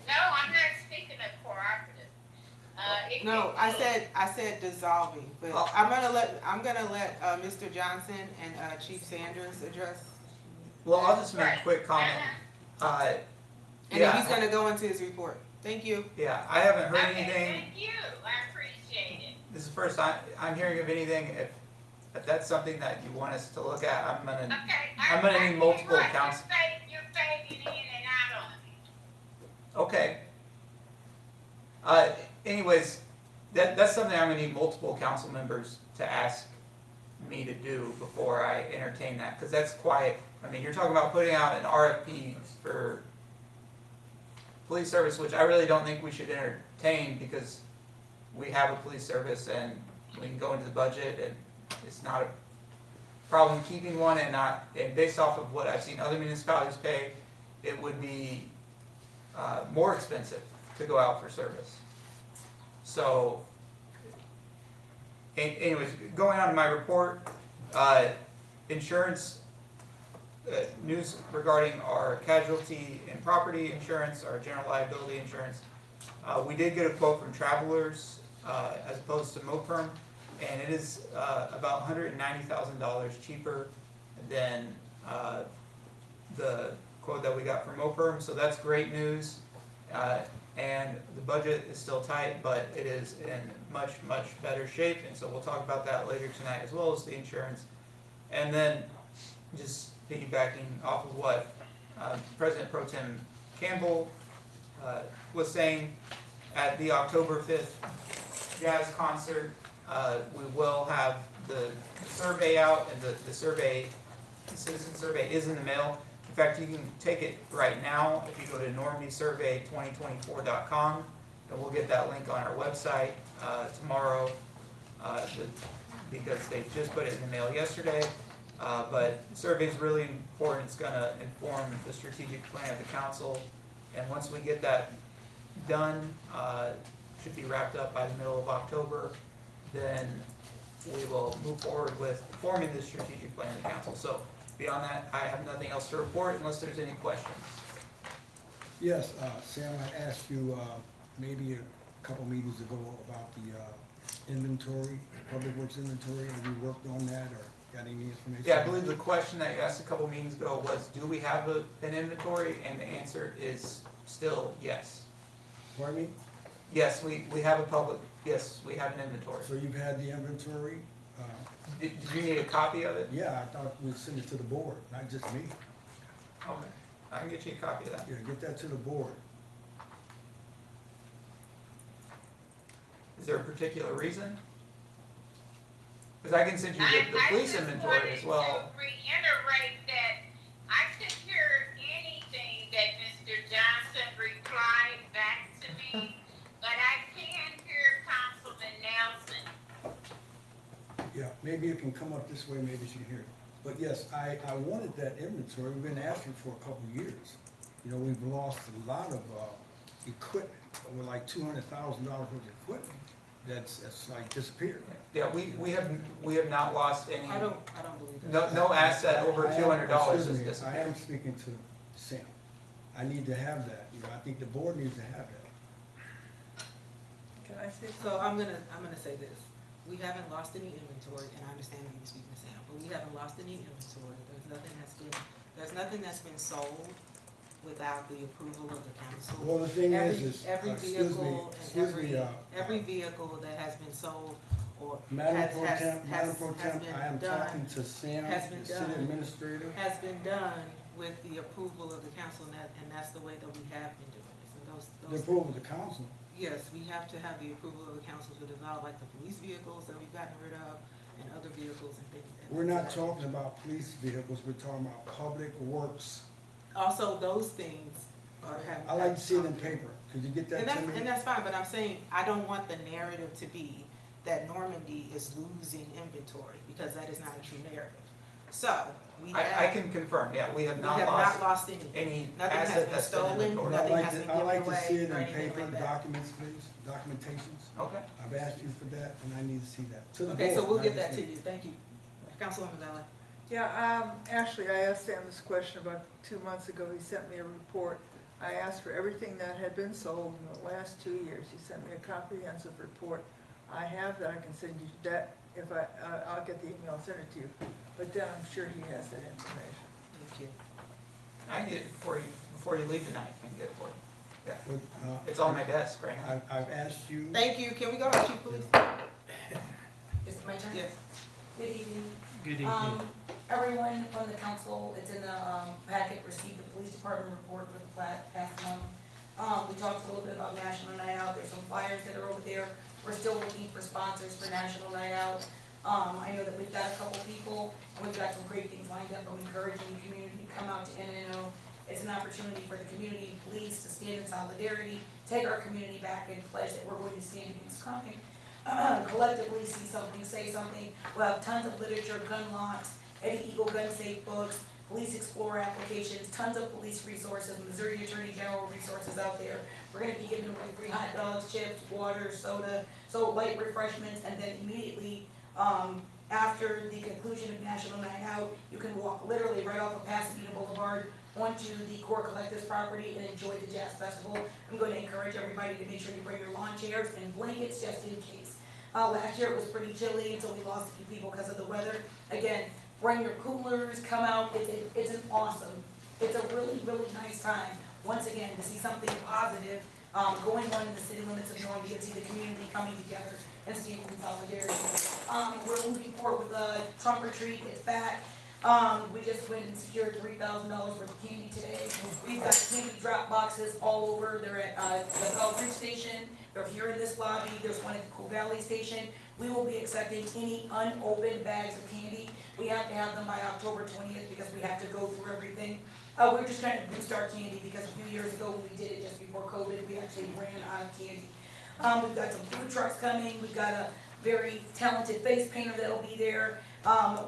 No, I'm not speaking of cooperative. It No, can be- I said dissolving, but Oh. I'm gonna let, Mr. Johnson and, Chief Sanders address. Well, I'll just make a quick comment. Uh-huh. And then Yeah. he's gonna go into his report. Thank you. Yeah, I haven't heard Okay, anything. thank you, I appreciate it. This is the first time I'm hearing of anything. If that's something that you want us to look at, Okay. I'm gonna need multiple Right, accounts. You're fading in and out on me. Okay. Anyways, that's something I'm gonna need multiple council members to ask me to do before I entertain that, because that's quite, I mean, you're talking about putting out an RFP for police service, which I really don't think we should entertain, because we have a police service and we can go into the budget and it's not a problem keeping one, and based off of what I've seen other municipalities pay, it would be more expensive to go out for service. So, anyways, going on to my report, insurance, news regarding our casualty and property insurance, our general liability insurance. We did get a quote from Travelers, as opposed to MoPerm, and it is about $190,000 cheaper than the quote that we got from MoPerm, so that's great news. And the budget is still tight, but it is in much, much better shape, and so we'll talk about that later tonight, as well as the insurance. And then, just piggybacking off of what President Pro Tem Campbell was saying, at the October 5th jazz concert, we will have the survey out, and the survey, the citizen survey is in the mail. In fact, you can take it right now if you go to normiesurvey2024.com, and we'll get that link on our website tomorrow, because they just put it in the mail yesterday. But the survey is really important. It's gonna inform the strategic plan of the council, and once we get that done, should be wrapped up by the middle of October, then we will move forward with forming the strategic plan of the council. So beyond that, I have nothing else to report unless there's any questions. Yes, Sam, I asked you, maybe a couple meetings ago about the, inventory, public works inventory. Have you worked on that or got any information? Yeah, I believe the question that you asked a couple meetings ago was, do we have an inventory? And the answer is still yes. Pardon me? Yes, we have a public, yes, we have an inventory. So you've had the inventory? Did you need a copy of it? Yeah, I thought we'd send it to the board, not just me. Okay, I can get you a copy of that. Yeah, get that to the board. Is there a particular reason? Because I can send you the police inventory as well. I just wanted to reiterate that I couldn't hear anything that Mr. Johnson replied back to me, but I can hear Councilman Nelson. Yeah, maybe you can come up this way, maybe she can hear it. But yes, I wanted that inventory. We've been asking for a couple of years. You know, we've lost a lot of, equipment, over like $200,000 worth of equipment that's like disappeared. Yeah, we have not lost any, I don't believe that. no asset over $200 has Excuse me, I disappeared. am speaking to Sam. I need to have that, you know, I think the board needs to have that. Can I say So I'm gonna say this. We haven't lost any inventory, and I understand that you're speaking to Sam, but we haven't lost any inventory. There's nothing that's been sold without the approval of the council. Well, the thing is, Every excuse me, vehicle excuse and me, every vehicle that has been sold or Madam Pro Tem, has I am been done, talking to Sam, has been the city done. administrator. has been done with the approval of the council, and that's the way that we have been doing it. So The approval of the council. yes, we have to have the approval of the council to develop, like the police vehicles that we've gotten rid of, and other vehicles and things. We're not talking about police vehicles, we're talking about public works. Also, those things or have. I like to see it in paper. Could you get that And to that's, me? and that's fine, but I'm saying, I don't want the narrative to be that Normandy is losing inventory, because that is not a true narrative. So, we I have, can confirm, yeah, we have we not have lost not lost any. any Nothing has asset been that's been stolen, inventoried. But nothing has been I given like to away see it or in anything paper, like that. documents, please, documentations. Okay. I've asked you for that, and I need to see that. To the Okay, so board, we'll not get just that to me. you, thank you. Councilwoman Ballard. Yeah, Ashley, I asked Sam this question about 2 months ago. He sent me a report. I asked for everything that had been sold in the last 2 years. He sent me a comprehensive report. I have that. I can send you that if I'll get the email and send it to you. But then I'm sure he has that information. Thank you. I can get it before you leave tonight, I can get it for you. Yeah, But, it's on my desk right now. I've asked you. Thank you, can we go to Chief Police? Is it my turn? Yes. Good evening. Good evening. Everyone from the council, it's in the packet, received the police department report for the past month. We talked a little bit about National Night Out, there's some flyers that are over there. We're still looking for sponsors for National Night Out. I know that we've got a couple people, and we've got some great things lined up. I'm encouraging the community to come out to NNO. It's an opportunity for the community police to stand in solidarity, take our community back, and pledge that we're going to stand against crime. Collectively see something, say something. We'll have tons of literature, gun locks, Eddie Eagle gun safe books, Police Explorer applications, tons of police resources, Missouri Attorney General resources out there. We're gonna be giving away free hot dogs, chips, water, soda, so light refreshments, and then immediately, after the conclusion of National Night Out, you can walk literally right off of Pasadena Boulevard onto the Core Collectives property and enjoy the Jazz Festival. I'm going to encourage everybody to make sure you bring your lawn chairs and blankets just in case. Last year it was pretty chilly until we lost a few people because of the weather. Again, bring your coolers, come out, it's an awesome, it's a really, really nice time, once again, to see something positive going on in the city limits of Normandy and see the community coming together and stand in solidarity. We're moving forward with the trunk or treat, it's back. We just went and secured $3,000 worth of candy today. We've got candy drop boxes all over. They're at the Belfry Station. They're here in this lobby. There's one at the Cool Valley Station. We will be accepting any unopened bags of candy. We have to have them by October 20th because we have to go through everything. We're just trying to boost our candy because a few years ago when we did it just before COVID, we actually ran out of candy. We've got some food trucks coming. We've got a very talented face painter that'll be there.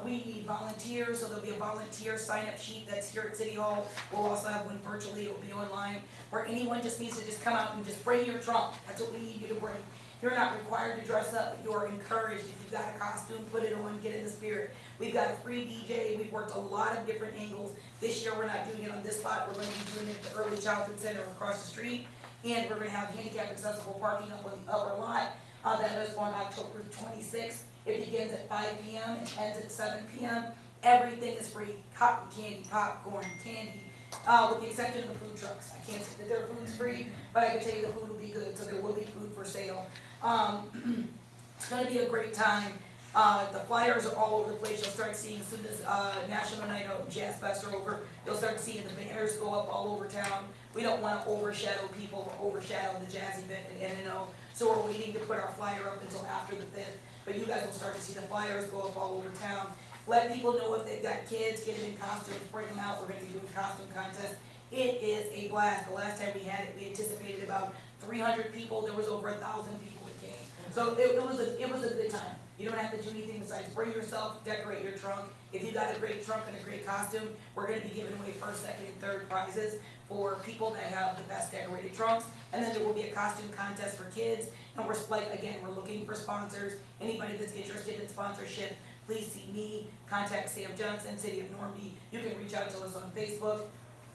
We need volunteers, so there'll be a volunteer sign-up sheet that's here at City Hall. We'll also have one virtually, it'll be online, where anyone just needs to just come out and just bring your trunk. That's what we need you to bring. You're not required to dress up, but you're encouraged. If you've got a costume, put it on, get in the spirit. We've got a free DJ, we've worked a lot of different angles. This year, we're not doing it on this spot, we're gonna be doing it at the Early Childhood Center across the street. And we're gonna have handicap accessible parking up on the upper lot. That is on October 26th. It begins at 5 p.m. and ends at 7 p.m. Everything is free, cotton candy, popcorn, candy, with the exception of the food trucks. I can't say that their food's free, but I can tell you the food will be good, so there will be food for sale. It's gonna be a great time. The flyers are all over the place. You'll start seeing as soon as National Night Out and Jazz Fest are over, you'll start seeing the banners go up all over town. We don't wanna overshadow people or overshadow the jazz event at NNO, so we're waiting to put our flyer up until after the 5th. But you guys will start to see the flyers go up all over town. Let people know if they've got kids, get them in costumes, bring them out. We're gonna be doing costume contests. It is a blast. The last time we had it, we anticipated about 300 people. There was over 1,000 people that came. So it was a good time. You don't have to do anything besides bring yourself, decorate your trunk. If you got a great trunk and a great costume, we're gonna be giving away first, second, and third prizes for people that have the best decorated trunks. And then there will be a costume contest for kids. And we're looking for sponsors. Anybody that's interested in sponsorship, please see me, contact Sam Johnson, City of Normandy. You can reach out to us on Facebook.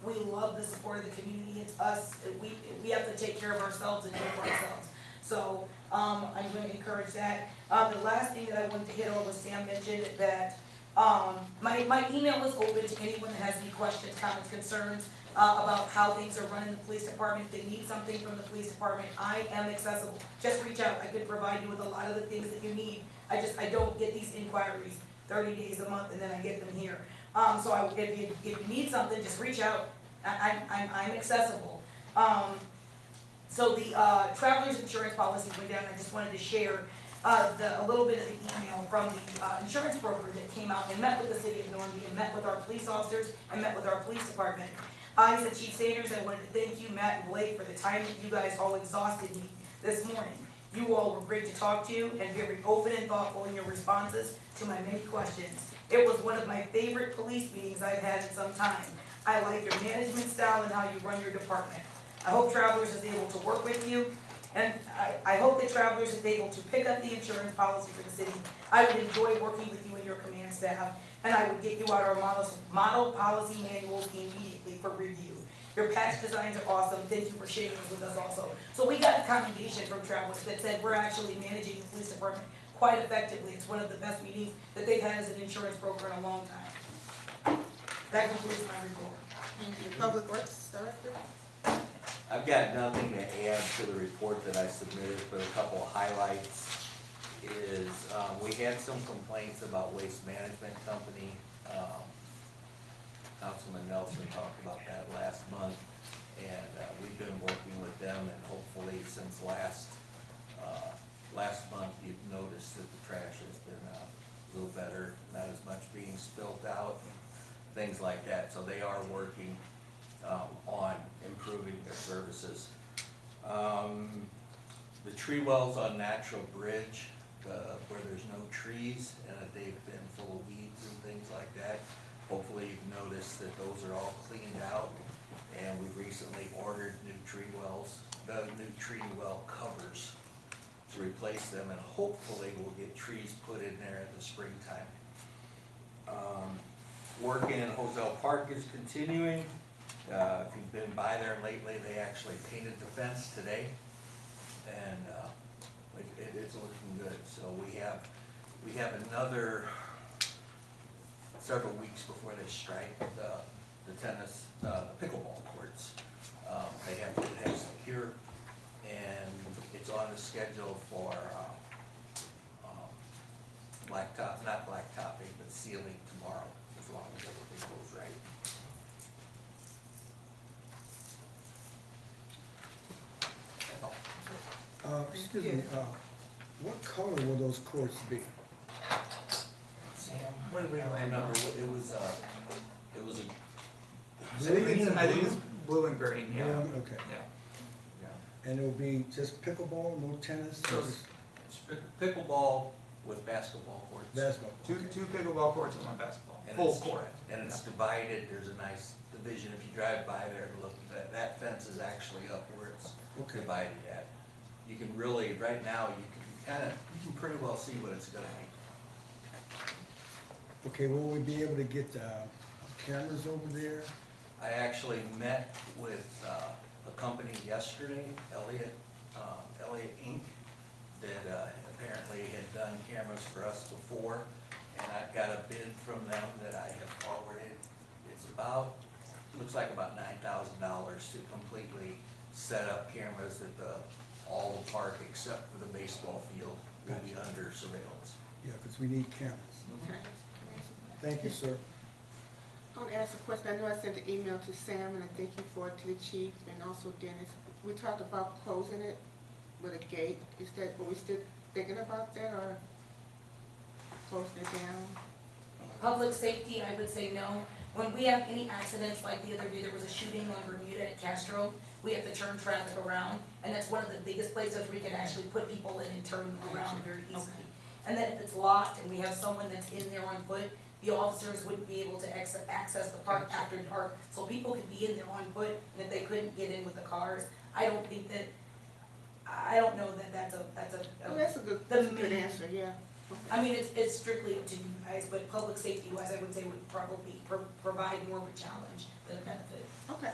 We love the support of the community. It's us. We have to take care of ourselves and do it for ourselves. So I'm going to encourage that. The last thing that I wanted to hit on was Sam mentioned that my email is open to anyone that has any questions, comments, concerns about how things are run in the police department. If they need something from the police department, I am accessible. Just reach out. I could provide you with a lot of the things that you need. I don't get these inquiries 30 days a month and then I get them here. So if you need something, just reach out. I'm accessible. So the traveler's insurance policy went down. I just wanted to share a little bit of the email from the insurance broker that came out and met with the city of Normandy and met with our police officers and met with our police department. I said Chief Sanders, I wanted to thank you, Matt and Blake, for the time that you guys all exhausted me this morning. You all were great to talk to and very open and thoughtful in your responses to my many questions. It was one of my favorite police meetings I've had in some time. I like your management style and how you run your department. I hope Travelers is able to work with you, and I hope that Travelers is able to pick up the insurance policy for the city. I would enjoy working with you and your command staff, and I would get you out our model policy manuals immediately for review. Your patch designs are awesome. Thank you for sharing this with us also. So we got a commendation from Travelers that said we're actually managing the police department quite effectively. It's one of the best meetings that they've had as an insurance broker in a long time. That concludes my report. Thank you. Public Works Director? I've got nothing to add to the report that I submitted, but a couple of highlights is, we had some complaints about Waste Management Company. Councilman Nelson talked about that last month, and we've been working with them, and hopefully since last month, you've noticed that the trash has been a little better, not as much being spilt out, things like that. So they are working on improving their services. The tree wells on Natural Bridge, where there's no trees and that they've been full of weeds and things like that. Hopefully you've noticed that those are all cleaned out, and we recently ordered new tree well covers to replace them, and hopefully we'll get trees put in there in the springtime. Work in Hosel Park is continuing. If you've been by there lately, they actually painted the fence today, and it's looking good. So we have another several weeks before they strike the tennis, the pickleball courts. They have to have secure, and it's on the schedule for not blacktopping, but sealing tomorrow, as long as everything goes right. Excuse me, what color will those courts be? What did we I land on? remember, it was I think it's blue and green, yeah. Okay, Yeah. and it'll be just pickleball, no tennis, So or it's pickleball with basketball courts. basketball? Two pickleball courts and one basketball, And full it's- court. And it's divided, there's a nice division, if you drive by there and look, that fence is actually up where it's Okay. divided at. You can really, right now, you can pretty well see what it's gonna be. Okay, will we be able to get cameras over there? I actually met with a company yesterday, Elliott Inc., that apparently had done cameras for us before, and I've got a bid from them that I have forwarded. It's looks like about $9,000 to completely set up cameras at all the park except for the baseball field will be under surveillance. Yeah, because we need cameras. Okay. Thank you, sir. I want to ask a question. I know I sent an email to Sam, and I thank you for it, to the chief and also Dennis. We talked about closing it with a gate. Are we still thinking about that, or closing it down? Public safety, I would say no. When we have any accidents, like the other day, there was a shooting on Bermuda at Castro, we have to turn traffic around, and that's one of the biggest places we can actually put people in and turn them around very easily. And then if it's locked and we have someone that's in there on foot, the officers wouldn't be able to access the park after dark. So people could be in there on foot, and if they couldn't get in with the cars, I don't know that that's a. Oh, that's a good answer, yeah. I mean, it's strictly up to you guys, but public safety wise, I would say would probably provide more of a challenge than a benefit. Okay.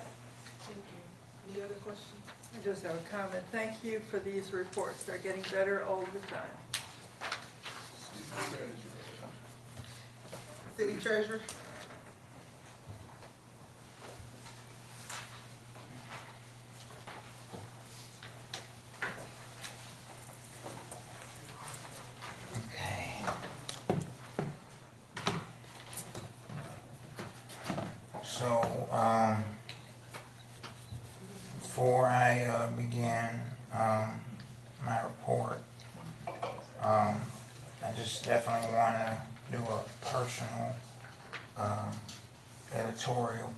Thank you. Any other questions? I just have a comment. Thank you for these reports. They're getting better all the time. City Treasurer? So, before I begin my report, I just definitely want to do a personal editorial.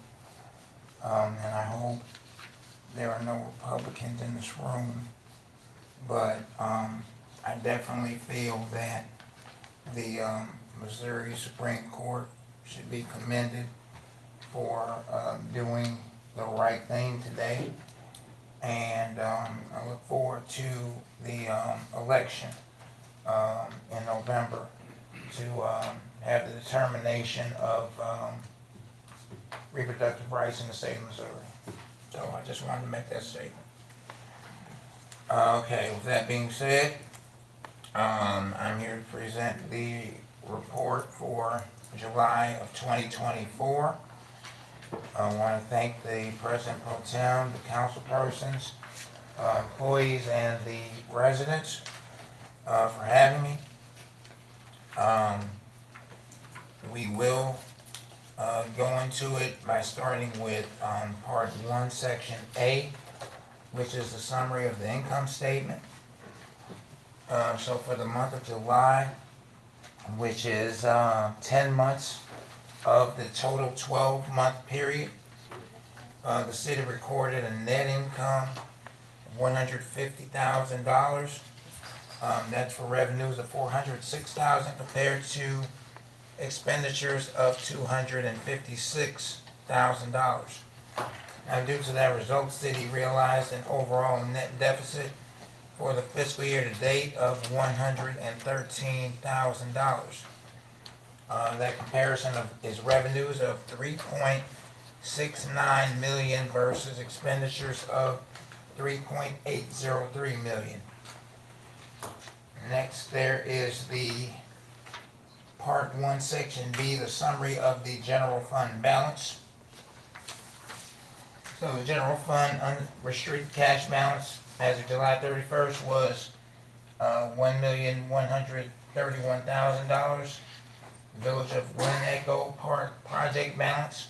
and I hope there are no Republicans in this room, but I definitely feel that the Missouri Supreme Court should be commended for doing the right thing today. And I look forward to the election in November to have the determination of reproductive rights in the state of Missouri. So I just wanted to make that statement. Okay, with that being said, I'm here to present the report for July of 2024. I want to thank the President Pro Tem, the council persons, employees, and the residents for having me. We will go into it by starting with Part 1, Section A, which is the summary of the income statement. So for the month of July, which is 10 months of the total 12-month period, the city recorded a net income of $150,000. That's for revenues of $406,000 compared to expenditures of $256,000. Now, due to that result, the city realized an overall net deficit for the fiscal year to date of $113,000. That comparison is revenues of $3.69 million versus expenditures of $3.803 million. Next, there is the Part 1, Section B, the summary of the general fund balance. So the general fund unrestricted cash balance as of July 31st was $1,131,000. Village of Glen Echo Park project balance,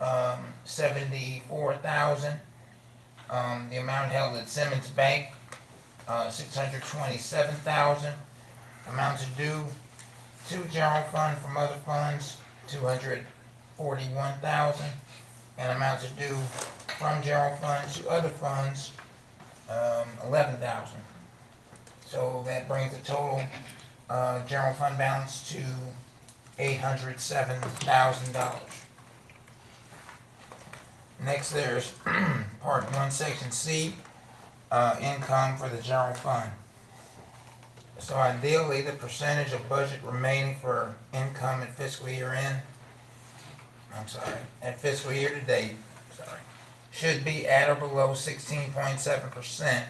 $74,000. The amount held at Simmons Bank, $627,000. Amounts due to general fund from other funds, $241,000. And amounts due from general funds to other funds, $11,000. So that brings the total general fund balance to $807,000. Next, there's Part 1, Section C, income for the general fund. So ideally, the percentage of budget remaining for income at fiscal year end, at fiscal year to date, should be at or below 16.7%,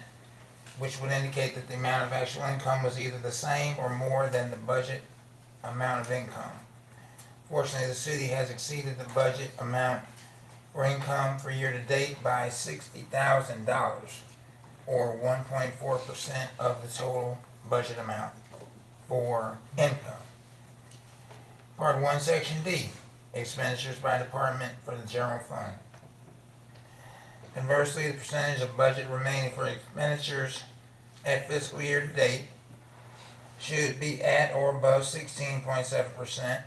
which would indicate that the amount of actual income was either the same or more than the budget amount of income. Fortunately, the city has exceeded the budget amount for income for year to date by $60,000, or 1.4% of the total budget amount for income. Part 1, Section D, expenditures by department for the general fund. Conversely, the percentage of budget remaining for expenditures at fiscal year to date should be at or above 16.7%,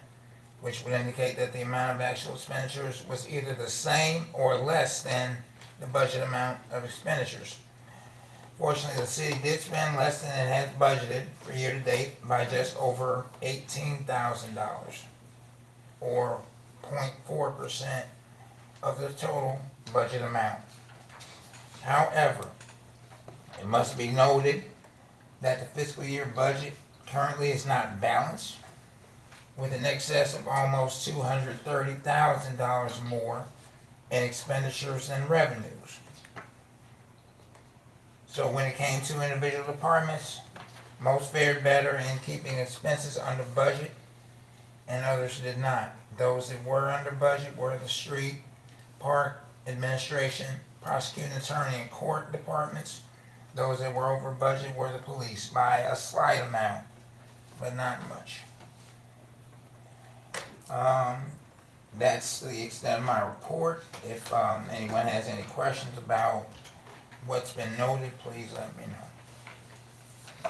which would indicate that the amount of actual expenditures was either the same or less than the budget amount of expenditures. Fortunately, the city did spend less than it had budgeted for year to date by just over $18,000, or 0.4% of the total budget amount. However, it must be noted that the fiscal year budget currently is not balanced, with an excess of almost $230,000 more in expenditures than revenues. So when it came to individual departments, most fared better in keeping expenses under budget, and others did not. Those that were under budget were the street, park, administration, prosecuting attorney, and court departments. Those that were over budget were the police by a slight amount, but not much. That's the extent of my report. If anyone has any questions about what's been noted, please let me know.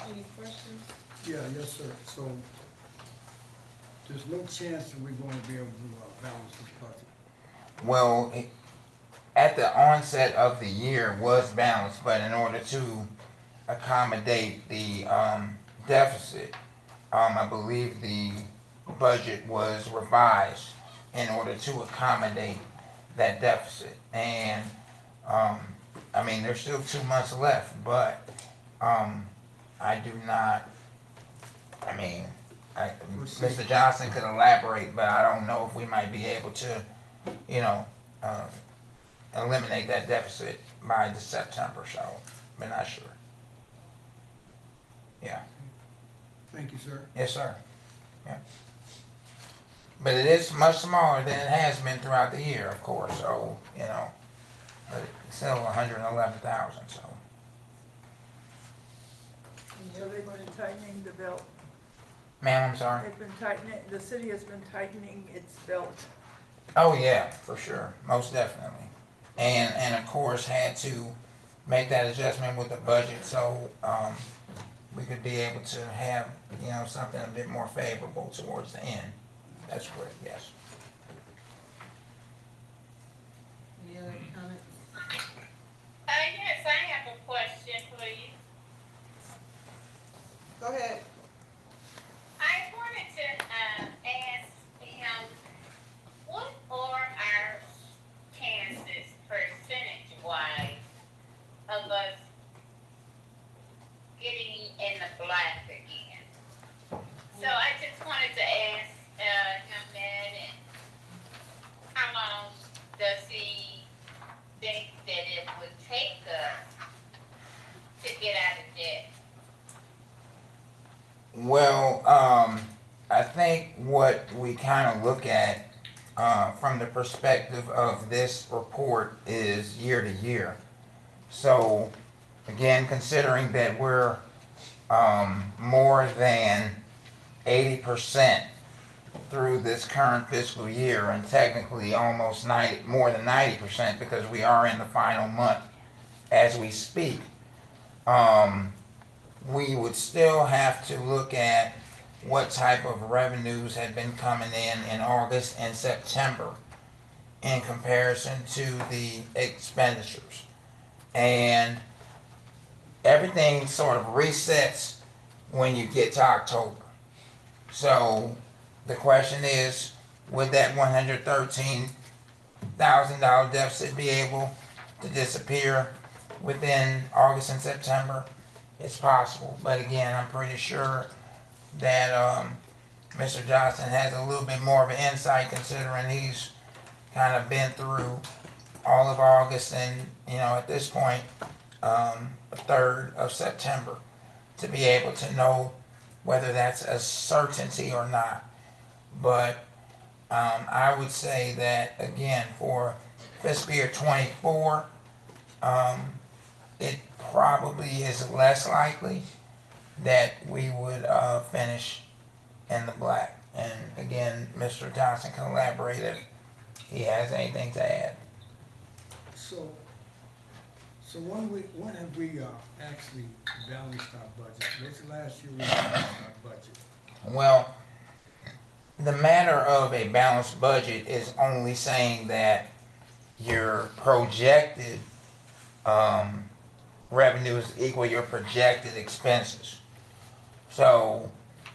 Any questions? Yeah, yes, sir. So there's no chance that we're going to be able to balance this budget. Well, at the onset of the year was balanced, but in order to accommodate the deficit, I believe the budget was revised in order to accommodate that deficit. And I mean, there's still 2 months left, but I do not, I mean, Mr. Johnson could elaborate, but I don't know if we might be able to, you know, eliminate that deficit by the September, so we're not sure. Yeah. Thank you, sir. Yes, sir. Yeah. But it is much smaller than it has been throughout the year, of course, so, you know, but it's still 111,000, so. Have they been tightening the belt? Ma'am, I'm sorry? They've been tightening, the city has been tightening its belt. Oh, yeah, for sure, most definitely. And of course, had to make that adjustment with the budget, so, we could be able to have, you know, something a bit more favorable towards the end. That's correct, yes. Any other comments? Yes, I have a question, please. Go ahead. I wanted to ask him, what are our chances percentage-wise of us getting in the black again? So I just wanted to ask him that, and how long does he think that it would take us to get out of debt? Well, I think what we kind of look at from the perspective of this report is year to year. So, again, considering that we're more than 80% through this current fiscal year, and technically almost more than 90% because we are in the final month as we speak, we would still have to look at what type of revenues had been coming in August and September in comparison to the expenditures. And everything sort of resets when you get to October. So the question is, would that $113,000 deficit be able to disappear within August and September? It's possible, but again, I'm pretty sure that Mr. Johnson has a little bit more of an insight, considering he's kind of been through all of August and, you know, at this point, a third of September, to be able to know whether that's a certainty or not. But I would say that, again, for fiscal year 24, it probably is less likely that we would finish in the black. And again, Mr. Johnson can elaborate if he has anything to add. So when have we actually balanced our budget? This last year we balanced our budget. Well, the matter of a balanced budget is only saying that your projected revenues equal your projected expenses. So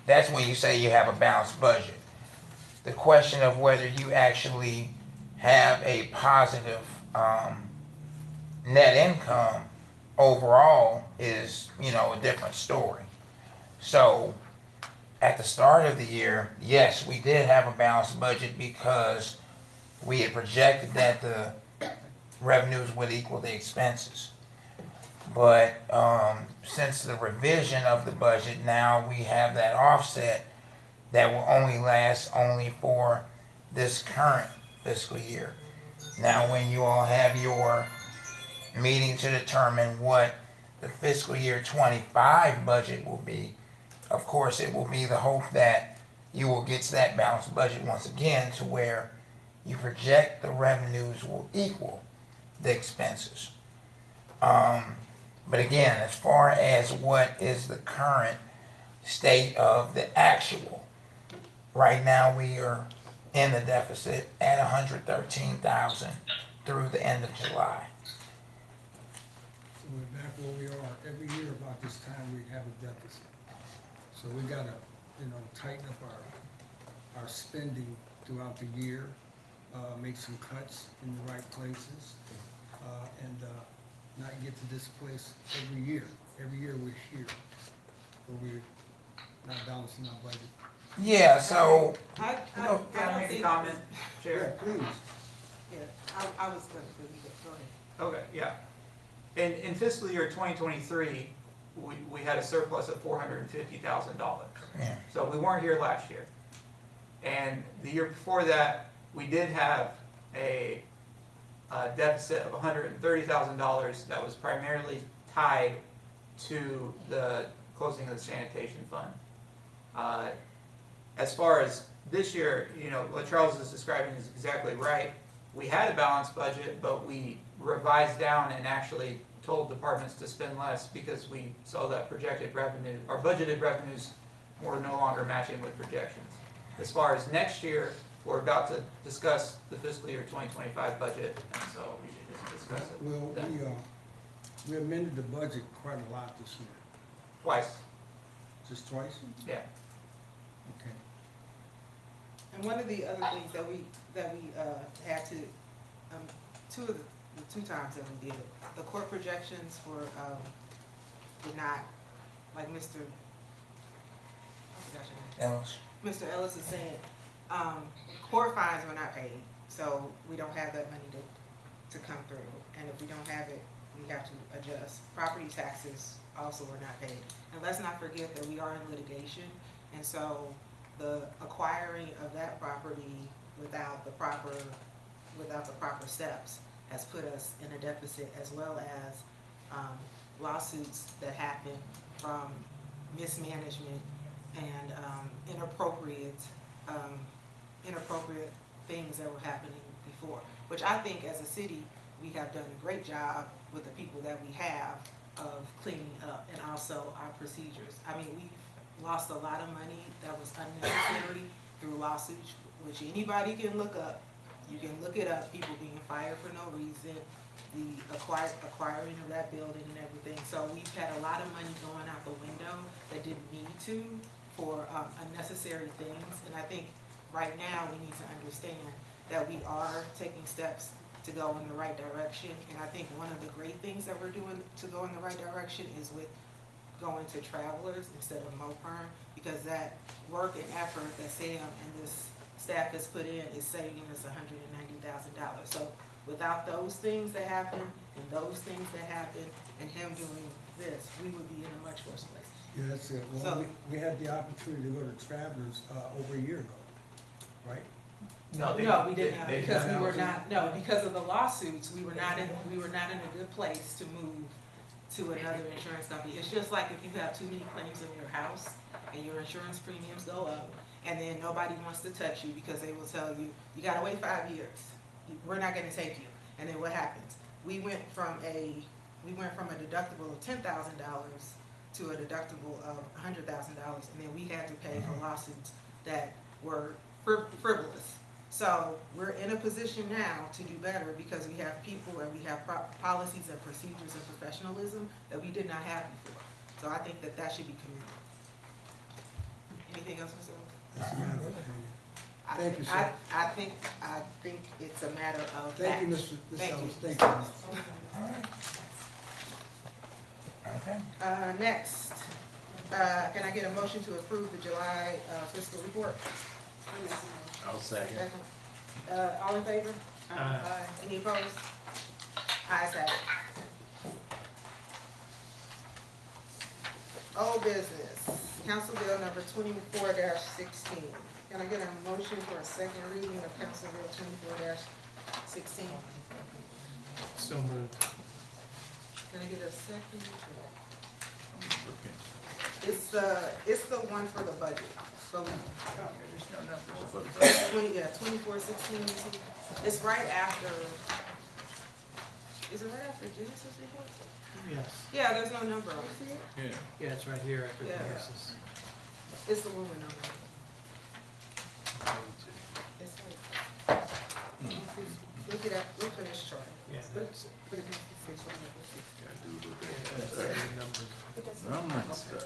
that's when you say you have a balanced budget. The question of whether you actually have a positive net income overall is, you know, a different story. So at the start of the year, yes, we did have a balanced budget because we had projected that the revenues would equal the expenses. But since the revision of the budget, now we have that offset that will only last for this current fiscal year. Now, when you all have your meeting to determine what the fiscal year 25 budget will be, of course, it will be the hope that you will get to that balanced budget once again, to where you project the revenues will equal the expenses. But again, as far as what is the current state of the actual, right now we are in the deficit at $113,300. through the end of July. So we're back where we are. Every year about this time, we have a deficit. So we gotta, tighten up our spending throughout the year, make some cuts in the right places, and not get to this place every year. Every year we're here, where we're not balancing our budget. Yeah, so, I Can I don't make a think. comment, Chair? Yeah, please. Yeah, I was gonna, go ahead. Okay, yeah. In fiscal year 2023, we had a surplus of $450,000. yeah, So we weren't here last year. And the year before that, we did have a deficit of $130,000 that was primarily tied to the closing of the sanitation fund. As far as this year, what Charles is describing is exactly right. We had a balanced budget, but we revised down and actually told departments to spend less because we saw that projected revenue, or budgeted revenues were no longer matching with projections. As far as next year, we're about to discuss the fiscal year 2025 budget, and so we should just discuss it Well, then. we amended the budget quite a lot this year. Twice, Just twice? yeah. Okay. And one of the other things that we had to, two times that we did it, the court projections were, did not, like Mr. I forgot your name. Ellis. Mr. Ellis is saying, court fines were not paid, so we don't have that money to come through. And if we don't have it, we have to adjust. Property taxes also were not paid. And let's not forget that we are in litigation, and so the acquiring of that property without the proper steps has put us in a deficit, as well as lawsuits that happen from mismanagement and inappropriate things that were happening before. Which I think as a city, we have done a great job with the people that we have of cleaning up, and also our procedures. I mean, we lost a lot of money that was unnecessary through lawsuits, which anybody can look up. You can look it up, people being fired for no reason, the acquiring of that building and everything. So we've had a lot of money going out the window that didn't need to for unnecessary things. And I think right now we need to understand that we are taking steps to go in the right direction. And I think one of the great things that we're doing to go in the right direction is with going to travelers instead of MoPerm, because that work and effort that Sam and this staff has put in is saving us $190,000. So without those things that happen and those things that happen and him doing this, we would be in a much worse place. Yeah, that's it. Well, So- we had the opportunity to go to Travelers over a year ago, right? No, we did not, because we were not, no, because of the lawsuits, we were not in a good place to move to another insurance company. It's just like if you have too many claims in your house and your insurance premiums go up, and then nobody wants to touch you because they will tell you, you gotta wait 5 years. We're not gonna take you. And then what happens? We went from a deductible of $10,000 to a deductible of $100,000, and then we had to pay for lawsuits that were frivolous. So we're in a position now to do better because we have people and we have policies and procedures and professionalism that we did not have before. So I think that should be commended. Anything else, Mr. Owens? That's my opinion. Thank you, sir. I think it's a matter of Thank you, fact. Mr. Thank you. Ellis. Thank you. Okay. Next, can I get a motion to approve the July fiscal report? I'll second. All in favor? Aye. Any opposed? Ayes have it. Old business, Council Bill number 24-16. Can I get a motion for a second reading of Council Bill 24-16? So moved. Can I get a second? It's the one for the budget. So, There's no numbers. 24-16. It's right after, is it right after Genesis report? Yes. Yeah, there's no number on it. Yeah, it's right here after the Yeah. nurses. It's the one with number. It's like, look it up, look for this chart. Numbers stuff.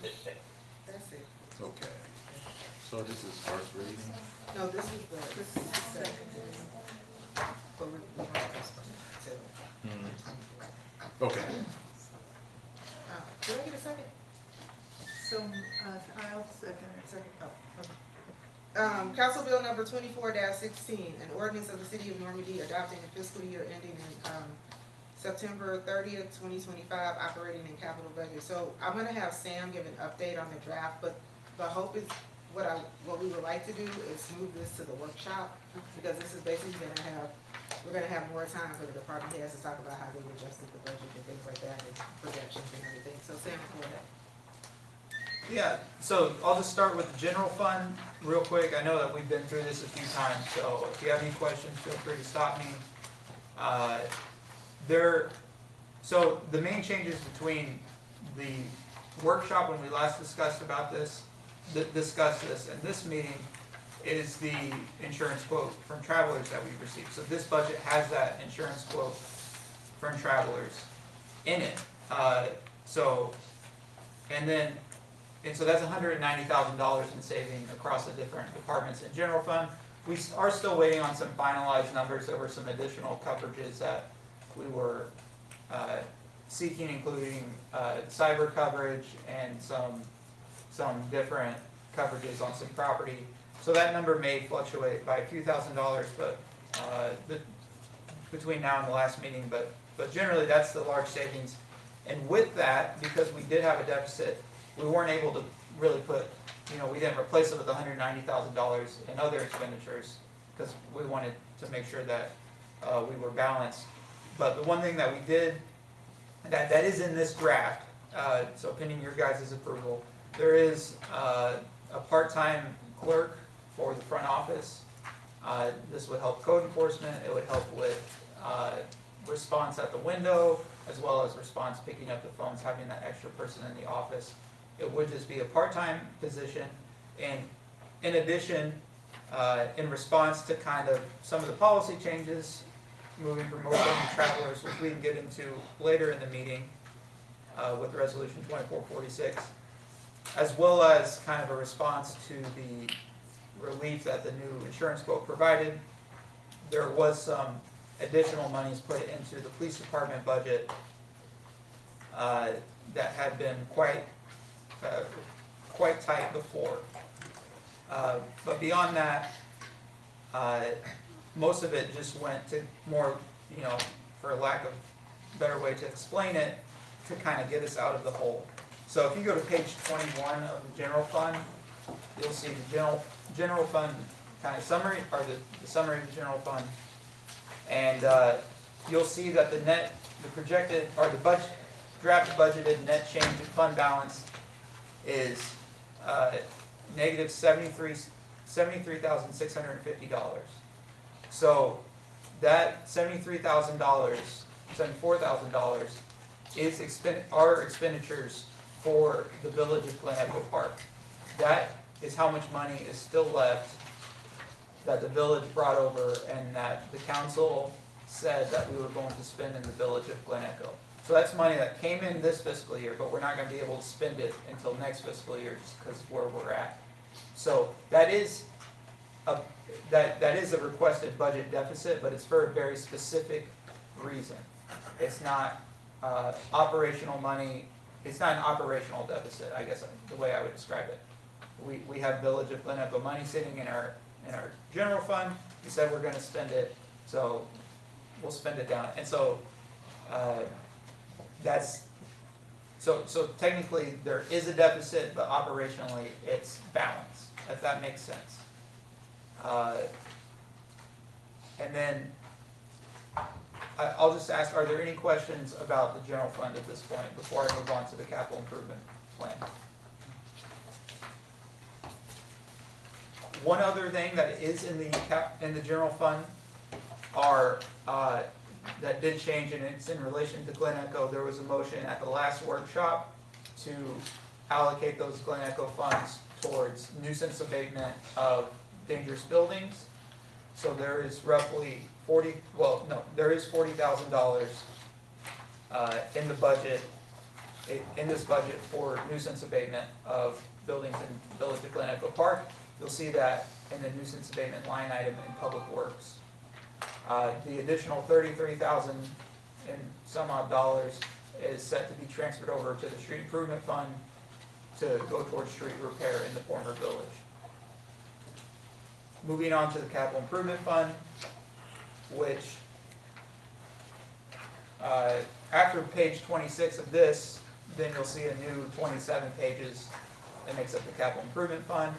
That's it. Okay. So this is first reading? No, this is the second. But we have this one. Okay. Did I get a second? So, I'll second it. Second, oh, okay. Council Bill number 24-16, an ordinance of the City of Normandy adopting a fiscal year ending in, September 30th, 2025, operating and capital budget. So I'm gonna have Sam give an update on the draft, but the hope is, what we would like to do is move this to the workshop, because this is basically we're gonna have more time for the department heads to talk about how they adjusted the budget and things like that, and projections and everything. So Sam, go ahead. Yeah, so I'll just start with the general fund real quick. I know that we've been through this a few times, so if you have any questions, feel free to stop me. So the main changes between the workshop when we last discussed this, and this meeting is the insurance quote from Travelers that we've received. So this budget has that insurance quote from Travelers in it. So that's $190,000 in saving across the different departments in general fund. We are still waiting on some finalized numbers. There were some additional coverages that we were seeking, including cyber coverage and some different coverages on some property. So that number may fluctuate by a few $1,000s, but between now and the last meeting. But generally, that's the large savings. And with that, because we did have a deficit, we weren't able to really we didn't replace it with $190,000 in other expenditures because we wanted to make sure that we were balanced. But the one thing that we did, that is in this draft, so pending your guys' approval, there is a part-time clerk for the front office. This would help code enforcement. It would help with response at the window, as well as response picking up the phones, having that extra person in the office. It would just be a part-time position. And in addition, in response to kind of some of the policy changes, moving from mobile to Travelers, which we can get into later in the meeting with Resolution 2446, as well as kind of a response to the relief that the new insurance quote provided, there was some additional monies put into the police department budget that had been quite tight before. But beyond that, most of it just went to more, for lack of a better way to explain it, to kind of get us out of the hole. So if you go to page 21 of the general fund, you'll see the general fund kind of summary, or the summary of the general fund. And you'll see that the projected, or the budget, draft budgeted net change in fund balance is negative $73,650. So that $74,000 is our expenditures for the Village of Glen Echo Park. That is how much money is still left that the village brought over and that the council said that we were going to spend in the Village of Glen Echo. So that's money that came in this fiscal year, but we're not going to be able to spend it until next fiscal year just because of where we're at. So that is a requested budget deficit, but it's for a very specific reason. It's not operational money. It's not an operational deficit, I guess the way I would describe it. We have Village of Glen Echo money sitting in our general fund. We said we're going to spend it, so we'll spend it down. And so so technically there is a deficit, but operationally it's balanced, if that makes sense. And then I'll just ask, are there any questions about the general fund at this point before I move on to the capital improvement plan? One other thing that is in the general fund that did change, and it's in relation to Glen Echo. There was a motion at the last workshop to allocate those Glen Echo funds towards nuisance abatement of dangerous buildings. So there is roughly there is $40,000 in the budget, in this budget for nuisance abatement of buildings in Village of Glen Echo Park. You'll see that in the nuisance abatement line item in Public Works. The additional 33,000 and some odd dollars is set to be transferred over to the street improvement fund to go towards street repair in the former village. Moving on to the capital improvement fund, which after page 26 of this, then you'll see a new 27 pages that makes up the capital improvement fund.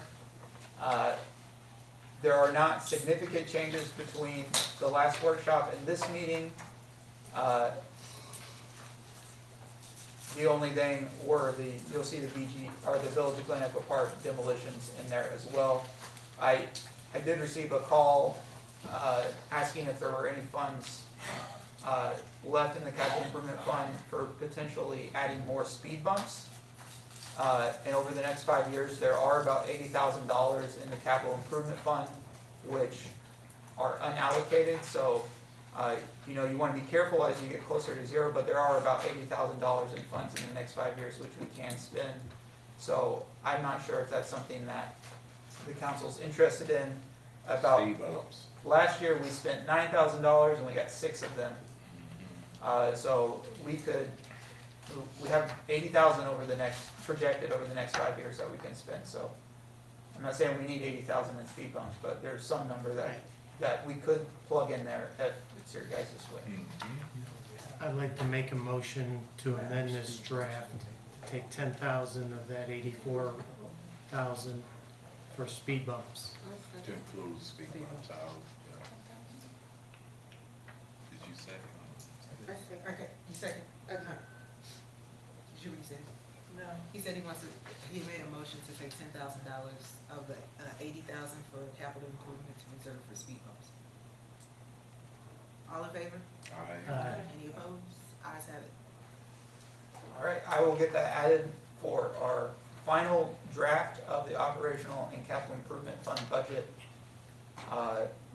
There are not significant changes between the last workshop and this meeting. The only thing were you'll see the the Village of Glen Echo Park demolitions in there as well. I did receive a call asking if there were any funds left in the capital improvement fund for potentially adding more speed bumps. And over the next 5 years, there are about $80,000 in the capital improvement fund, which are unallocated. So, you want to be careful as you get closer to zero, but there are about $80,000 in funds in the next 5 years, which we can spend. So I'm not sure if that's something that the council's interested in. About last year, we spent $9,000 and we got 6 of them. So we have $80,000 projected over the next 5 years that we can spend. So I'm not saying we need $80,000 in speed bumps, but there's some number that we could plug in there if it's your guys' way. I'd like to make a motion to amend this draft, take 10,000 of that 84,000 for speed bumps. To include speed bumps out. Did you say? Okay, you second, okay. Did you say? No. He said he made a motion to take $10,000 of the $80,000 for capital improvements reserved for speed bumps. All in favor? Aye. Any opposed? Ayes have it. All right, I will get that added for our final draft of the operational and capital improvement fund budget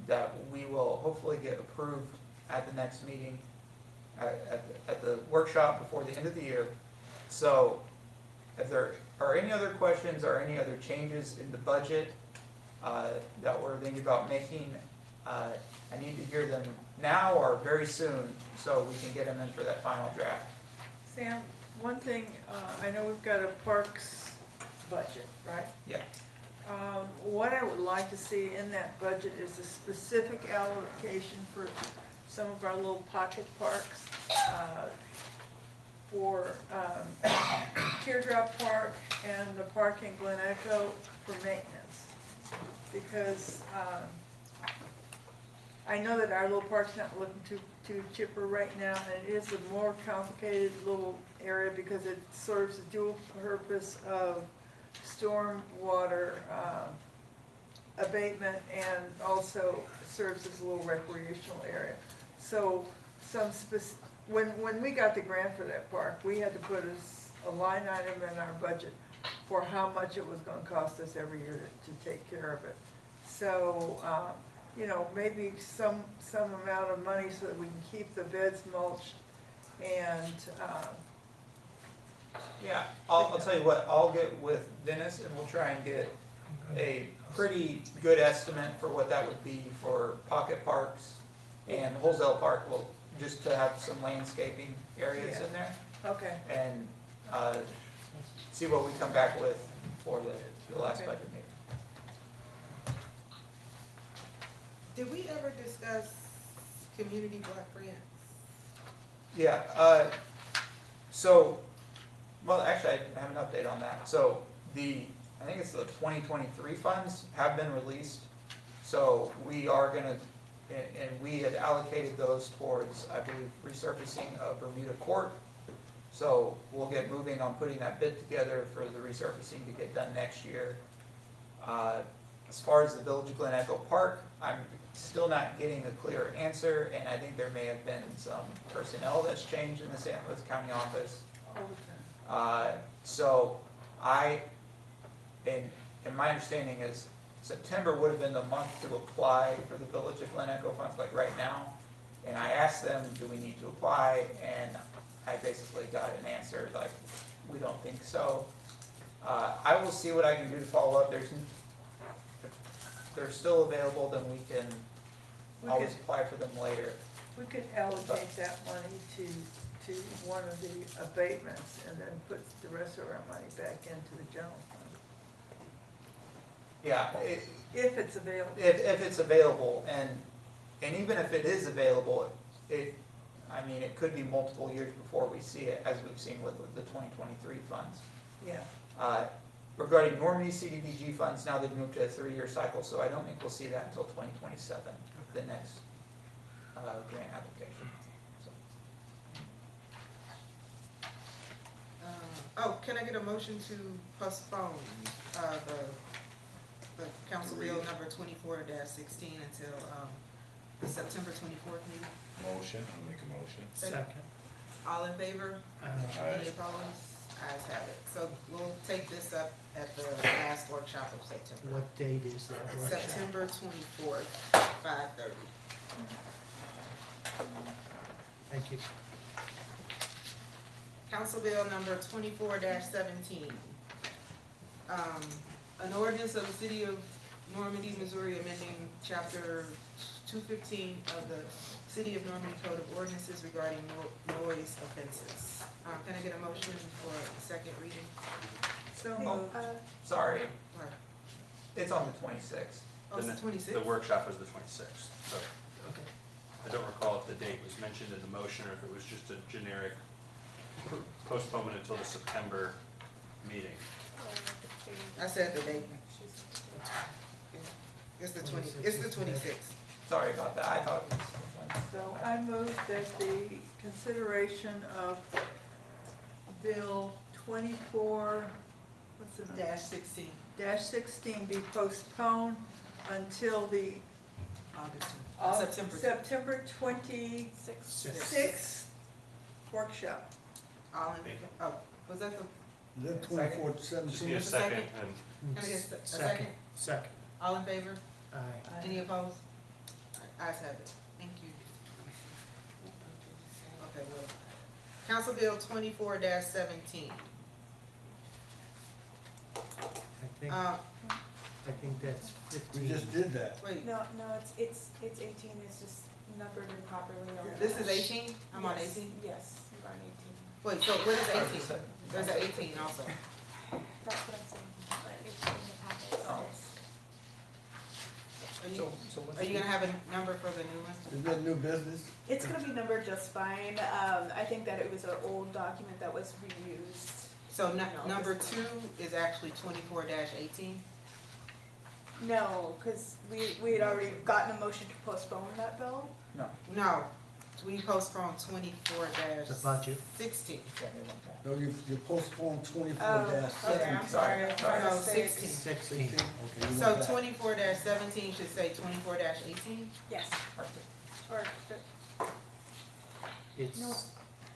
that we will hopefully get approved at the next meeting, at the workshop before the end of the year. So if there are any other questions or any other changes in the budget that we're thinking about making, I need to hear them now or very soon so we can get them in for that final draft. Sam, one thing, I know we've got a parks budget, right? Yeah. What I would like to see in that budget is a specific allocation for some of our little pocket parks, for Teardrop Park and the park in Glen Echo for maintenance. Because I know that our little park's not looking too chipper right now, and it is a more complicated little area because it serves a dual purpose of storm water abatement and also serves as a little recreational area. So when we got the grant for that park, we had to put a line item in our budget for how much it was gonna cost us every year to take care of it. So, maybe some amount of money so that we can keep the beds mulched and, Yeah, I'll tell you what, I'll get with Dennis and we'll try and get a pretty good estimate for what that would be for pocket parks and Holzell Park, just to have some landscaping areas in there. okay. And see what we come back with for the last Okay. budget meeting. Did we ever discuss community block grants? Yeah, actually, I have an update on that. So I think it's the 2023 funds have been released. So we are gonna, and we had allocated those towards, I believe, resurfacing of Bermuda Court. So we'll get moving on putting that bid together for the resurfacing to get done next year. As far as the Village of Glen Echo Park, I'm still not getting a clear answer, and I think there may have been some personnel that's changed in the St. Louis County office. So and my understanding is September would have been the month to apply for the Village of Glen Echo funds, like right now. And I asked them, do we need to apply? And I basically got an answer, like, we don't think so. I will see what I can do to follow up. If they're still available, then we can always apply for them later. We could allocate that money to one of the abatements and then put the rest of our money back into the general fund. Yeah, If it's available. if it's available, and even if it is available, it could be multiple years before we see it, as we've seen with the 2023 funds. Yeah. Regarding Normandy CDBG funds, now they've moved to a 3-year cycle, so I don't think we'll see that until 2027, the next grant application. Can I get a motion to postpone the council bill number 24-16 until the September 24th meeting? Motion, I'll make a motion. Second. All in favor? Aye. Any opposed? Ayes have it. So we'll take this up at the last workshop of September. What date is that workshop? September 24th, 5:30. Thank you. Council Bill number 24-17. An ordinance of the City of Normandy, Missouri, amending Chapter 215 of the City of Normandy Code of Ordinances regarding noise offenses. Can I get a motion for second reading? So Sorry, Or- it's on the 26th. Oh, it's 26? The workshop is the 26th, so Okay. I don't recall if the date was mentioned in the motion or if it was just a generic postponement until the September meeting. I said the date. It's the 26th. Sorry about that, I thought it was. So I move that the consideration of Bill 24, what's the number? -16 be postponed until the September 26th workshop. All in, was that the, Is that 24 Just 17? need a second and can I get a second? Second. All in favor? Aye. Any opposed? Ayes have it. Thank you. Okay, well, Council Bill 24-17. I think that's 15. We just did that. Wait, No, it's 18, it's just numbered improperly. this is 18? I'm on 18? Yes, you're on 18. Wait, so what is 18? There's an 18 also. That's what I'm saying, but it's in the packet. Oh. Are you gonna have a number for the new one? Is that new business? It's gonna be numbered just fine. I think that it was an old document that was reused. So number 2 is actually 24-18? No, because we had already gotten a motion to postpone that bill. No, we postponed 24-16. The budget. No, you postponed 24 Okay, I'm sorry. I'm trying No, to say- 16. 16. Okay, you So want that. 24-17 should say 24-18? Yes. Or,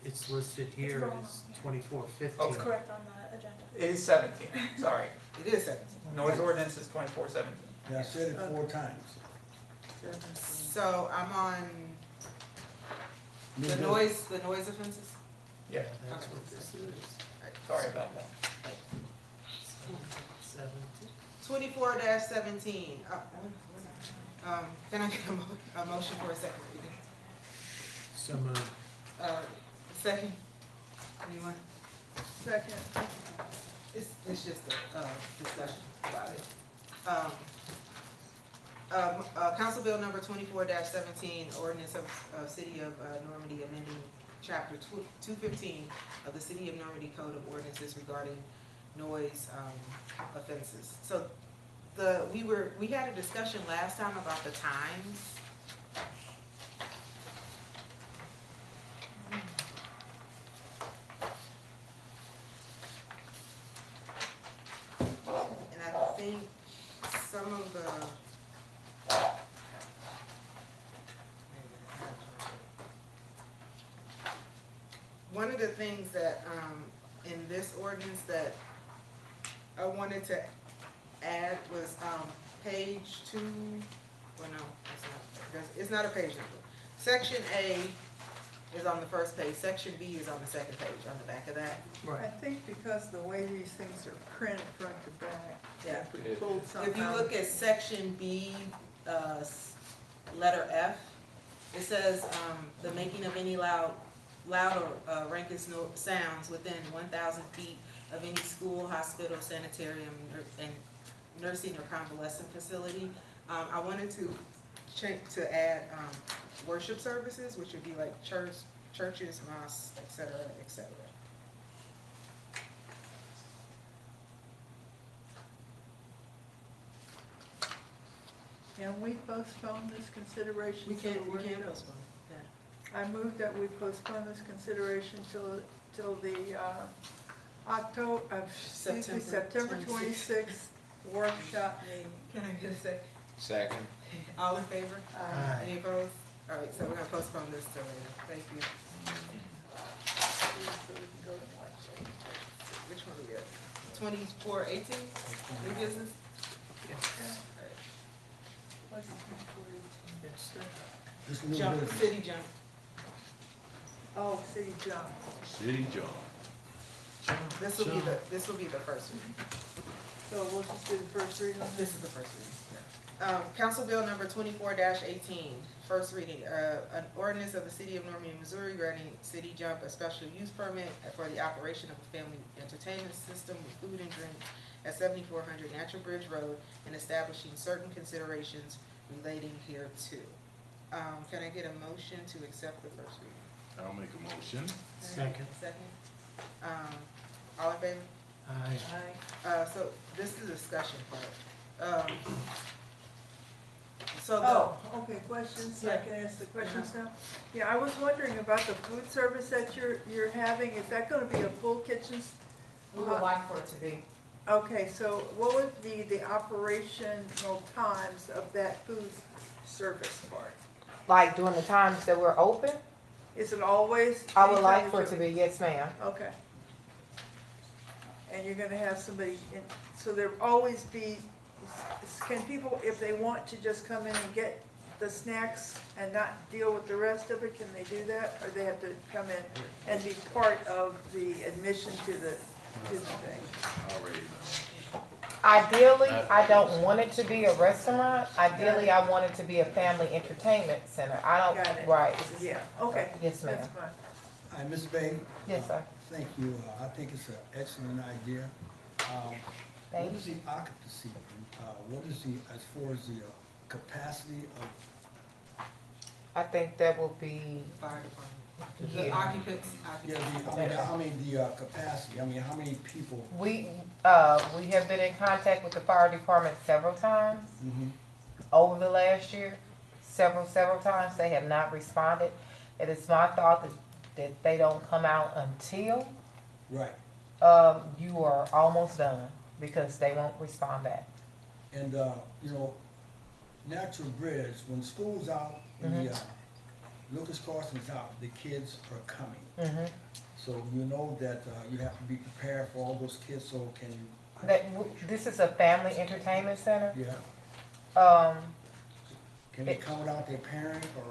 It's listed here wrong. as 2415. it's correct on the agenda. It is 17, sorry. It is 17. Noise ordinance is 24-17. Yeah, I said it 4 times. So I'm on New the business. noise offenses? Yeah, That's what this is. sorry about that. 17. 24-17. Can I get a motion for a second reading? So moved. Second? Anyone? Second. It's just a discussion about it. Council Bill number 24-17, ordinance of City of Normandy amending Chapter 215 of the City of Normandy Code of Ordinances regarding noise offenses. So we had a discussion last time about the times. And I think some of the one of the things that in this ordinance that I wanted to add was page 2, well, no, it's not a page number. Section A is on the first page, section B is on the second page, on the back of that. I think because the way these things are printed front to back, Yeah. if we pulled somehow. If you look at section B, letter F, it says, the making of any loud or raucous sounds within 1,000 feet of any school, hospital, sanitarium, and nursing or convalescent facility. I wanted to add worship services, which would be like churches, mosques, et cetera, et cetera. Can we postpone this consideration? We till can we're- postpone, yeah. I move that we postpone this consideration till the September 26th workshop meeting. Can I get a second? Second. All in favor? Aye. Any opposed? All right, so we're gonna postpone this till later. Thank you. Which one we got? 2418, new business? This new Jump, business. city jump. Oh, city jump. City John. This will be the first reading. So we'll just do the first reading on This is the first reading. Council Bill number 24-18, first reading, an ordinance of the city of Norman, Missouri granting City Jump a special use permit for the operation of a family entertainment system with food and drink at 7400 Natural Bridge Road and establishing certain considerations relating hereto. Can I get a motion to accept the first reading? I'll make a motion. Second. Second. All in favor? Aye. So this is the discussion part. So Oh, okay, questions, I Yeah. can ask the questions now? Yeah, I was wondering about the food service that you're having, is that gonna be a full kitchen? We would like for it to be. Okay, so what would be the operational times of that food service part? Like during the times that we're open, Is it always? I would like anytime for it to be, yes, ma'am. Okay. And you're gonna have somebody, so there'll always be, can people, if they want to just come in and get the snacks and not deal with the rest of it, can they do that? Or they have to come in and be part of the admission to the thing? Already know. Ideally, I don't want it to be a restaurant. Ideally, I want it to be a family entertainment center. I Got don't, it. right. Yeah, okay. Yes, ma'am. That's fine. Hi, Ms. Bay. Yes, sir. Thank you. I think it's an excellent idea. What Thank is the occupancy? What is the, as far as the capacity of, I think that will be, fire department. The yeah. occupants. the capacity, how many people? We have been in contact with the fire department several times over the last year. Several times. They have not responded. It is my thought that they don't come out until Right. you are almost done, because they won't respond back. And, Natural Bridge, when school's out, and Lucas Carson's out, the kids are coming. So you know that you have to be prepared for all those kids, so can you? This is a family entertainment center. Yeah. Can they come without their parent or?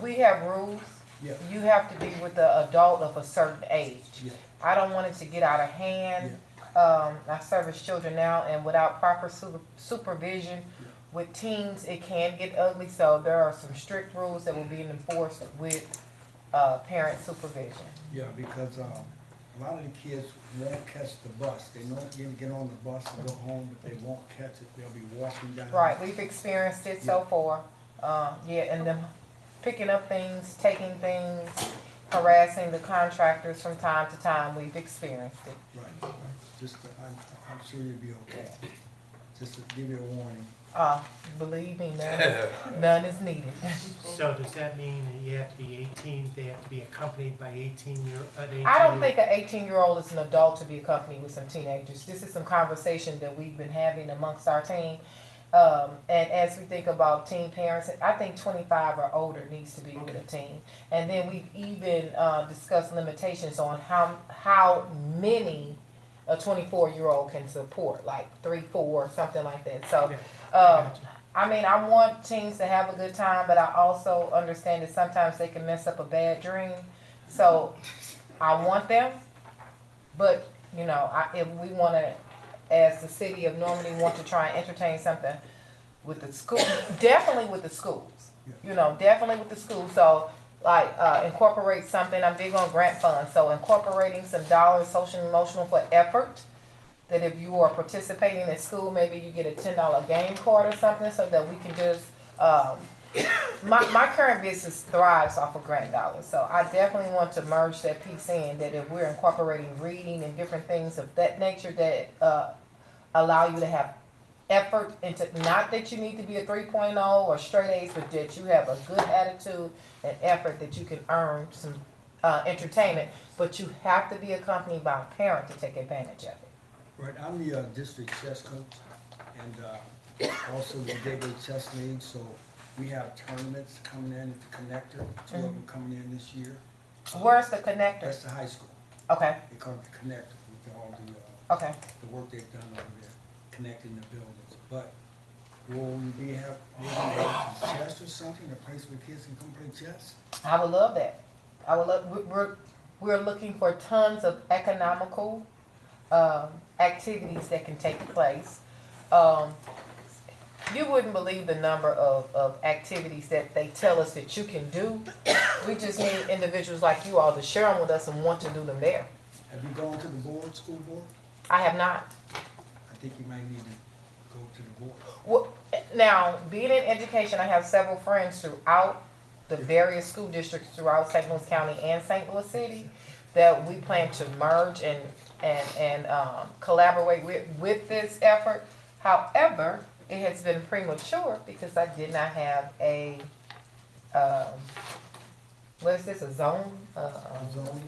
We have rules. Yeah. You have to be with an adult of a certain age. Yeah. I don't want it to get out of hand. I service children now, and without proper supervision with teens, it can get ugly. So there are some strict rules that will be enforced with parent supervision. Yeah, because a lot of the kids won't catch the bus. They don't even get on the bus and go home, but they won't catch it. They'll be walking down. Right, we've experienced it so far. And them picking up things, taking things, harassing the contractors from time to time. We've experienced it. Right. Just, I'm sure you'll be okay. Just to give you a warning. Believe me, none is needed. So does that mean that you have to be 18, they have to be accompanied by an 18-year-old? I don't think an 18-year-old is an adult to be accompanied with some teenagers. This is some conversation that we've been having amongst our team. And as we think about teen parents, I think 25 or older needs to be with a teen. And then we've even discussed limitations on how many a 24-year-old can support, like 3, 4, something like that. So, Yeah. I mean, I want teens to have a good time, but I also understand that sometimes they can mess up a bad dream. So, I want them, but, you know, if we want to, as the city of Normandy, want to try and entertain something with the school, definitely with the schools. You know, definitely with the schools. So, like, incorporate something. I'm big on grant funds. So, incorporating some dollars, social and emotional for effort. That if you are participating in school, maybe you get a $10 game card or something, so that we can just. My current business thrives off of grant dollars, so I definitely want to merge that piece in. That if we're incorporating reading and different things of that nature that allow you to have effort into, not that you need to be a 3.0 or straight A's, but that you have a good attitude and effort that you can earn some entertainment, but you have to be accompanied by a parent to take advantage of it. Right, I'm the district chess coach, and also the Gateway Chess League, so we have tournaments coming in at the Connector, 2 of them coming in this year. Where's the Connector? That's the high school. Okay, They call it the Connector, with all the, okay. the work they've done over there, connecting the buildings. But will we have, maybe have chess or something, a place where kids can come play chess? I would love that. I would love, we're looking for tons of economical activities that can take place. You wouldn't believe the number of activities that they tell us that you can do. We just need individuals like you all to share them with us and want to do them there. Have you gone to the board, school board? I have not. I think you might need to go to the board. Well, now, being in education, I have several friends throughout the various school districts throughout St. Louis County and St. Louis City that we plan to merge and collaborate with this effort. However, it has been premature because I did not have a, what is this, a zone? Zone?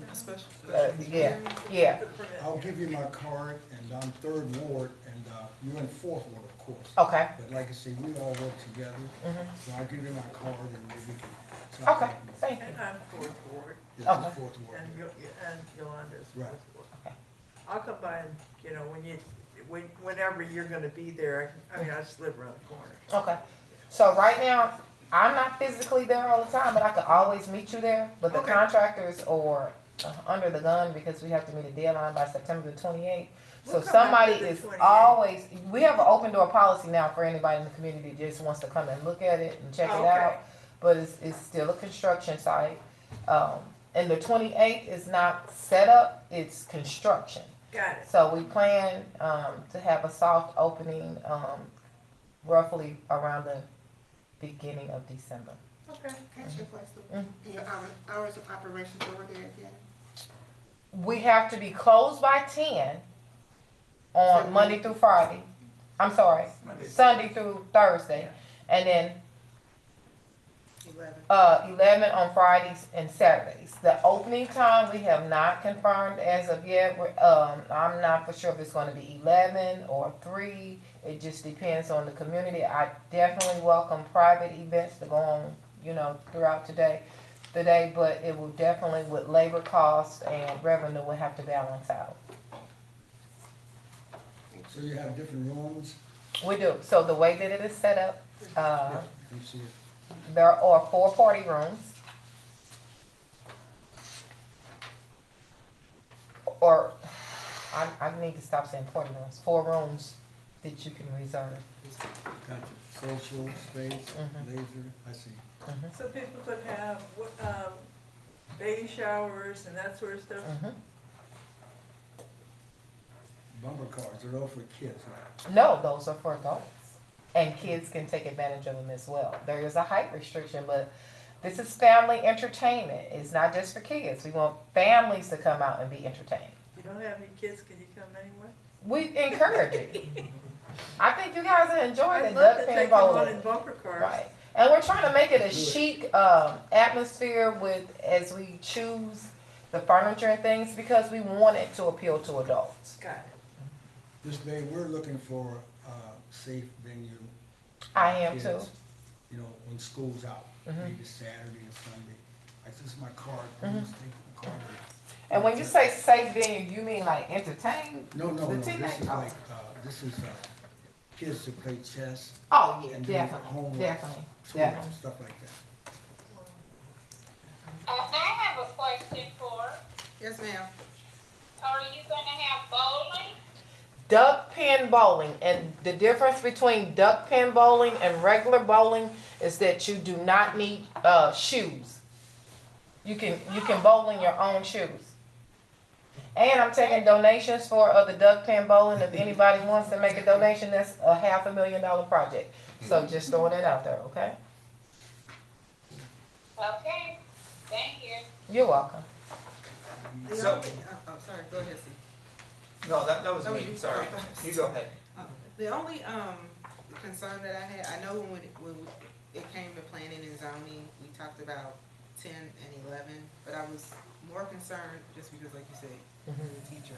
Yeah. I'll give you my card, and I'm 3rd Ward, and you're in 4th Ward, of course. Okay. But like I say, we all work together, Mhm. so I'll give you my card, and maybe we can. talk Okay, about it. thank you. And I'm 4th Ward, Yes, Okay. it's 4th Ward. and Yolanda's 4th Right. Ward. I'll come by and, you know, whenever you're gonna be there, I mean, I just live around the corner. Okay. So right now, I'm not physically there all the time, but I could always meet you there. But the Okay. contractors are under the gun because we have to meet a deadline by September the 28th. So We'll come somebody after the is 28th. always, we have an open door policy now for anybody in the community that just wants to come and look at it and check it Okay. out. But it's still a construction site. And the 28th is not set up, it's construction. Got it. So we plan to have a soft opening roughly around the beginning of December. Okay, catch your place. Mm. Your hours of operations over there again? We have to be closed by 10 on Monday through Friday. I'm sorry, Sunday through Thursday. And then 11 on Fridays and Saturdays. The opening time, we have not confirmed as of yet. I'm not for sure if it's gonna be 11 or 3. It just depends on the community. I definitely welcome private events to go on, you know, throughout the day, but it will definitely, with labor costs and revenue, will have to balance out. So you have different rooms? We do. So the way that it is set up, You can see it. there are 4 party rooms. Or, I need to stop saying party rooms, 4 rooms that you can reserve. Gotcha. Social space, Mhm. laser, I see. So people could have, baby showers and that sort of stuff? Mhm. Bumper cars, they're all for kids, right? No, those are for adults. And kids can take advantage of them as well. There is a height restriction, but this is family entertainment. It's not just for kids. We want families to come out and be entertained. If you don't have any kids, can you come anyway? We encourage it. I think you guys will enjoy I'd the love duck to pin take them on bowling. in bumper cars. Right. And we're trying to make it a chic atmosphere with, as we choose the furniture and things, because we want it to appeal to adults. Got it. Miss Bay, we're looking for a safe venue. I am Kids, too. You know, when school's out, Mhm. maybe Saturday or Sunday. Like, this is my card, Mhm. please take the card. And when you say safe venue, you mean like entertain? No, the this teenage- is like, this is, kids to play chess. Oh, yeah, and do definitely, homework, definitely, schoolwork, definitely. stuff like that. I have a question for, Yes, ma'am. are you gonna have bowling? Duck pin bowling, and the difference between duck pin bowling and regular bowling is that you do not need shoes. You can bowl in your own shoes. And I'm taking donations for the duck pin bowling. If anybody wants to make a donation, that's a $500,000 project. So just throwing it out there, okay? Okay, thank you. You're welcome. The So- only, oh, sorry, go ahead, Steve. No, that was No, me, you- sorry. You go ahead. The only, concern that I had, I know when it came to planning and zoning, we talked about 10 and 11, but I was more concerned, just because like you said, I'm a teacher,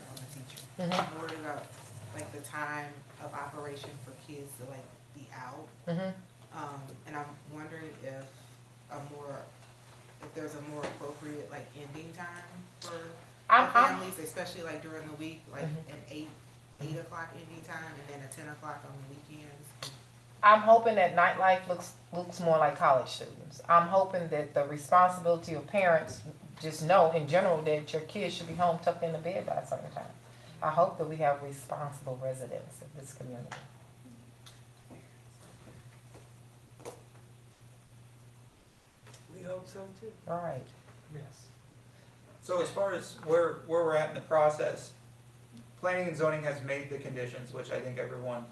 Mhm. I'm worried about like the time of operation for kids to like be out. And I'm wondering if there's a more appropriate like ending time for families, especially like during the week, like an 8 o'clock ending time and then a 10 o'clock on the weekends. I'm hoping that nightlife looks more like college students. I'm hoping that the responsibility of parents just know in general that your kids should be home tucked into bed by a certain time. I hope that we have responsible residents of this community. We hope so too. All right. Yes. So as far as where we're at in the process, planning and zoning has made the conditions, which I think everyone,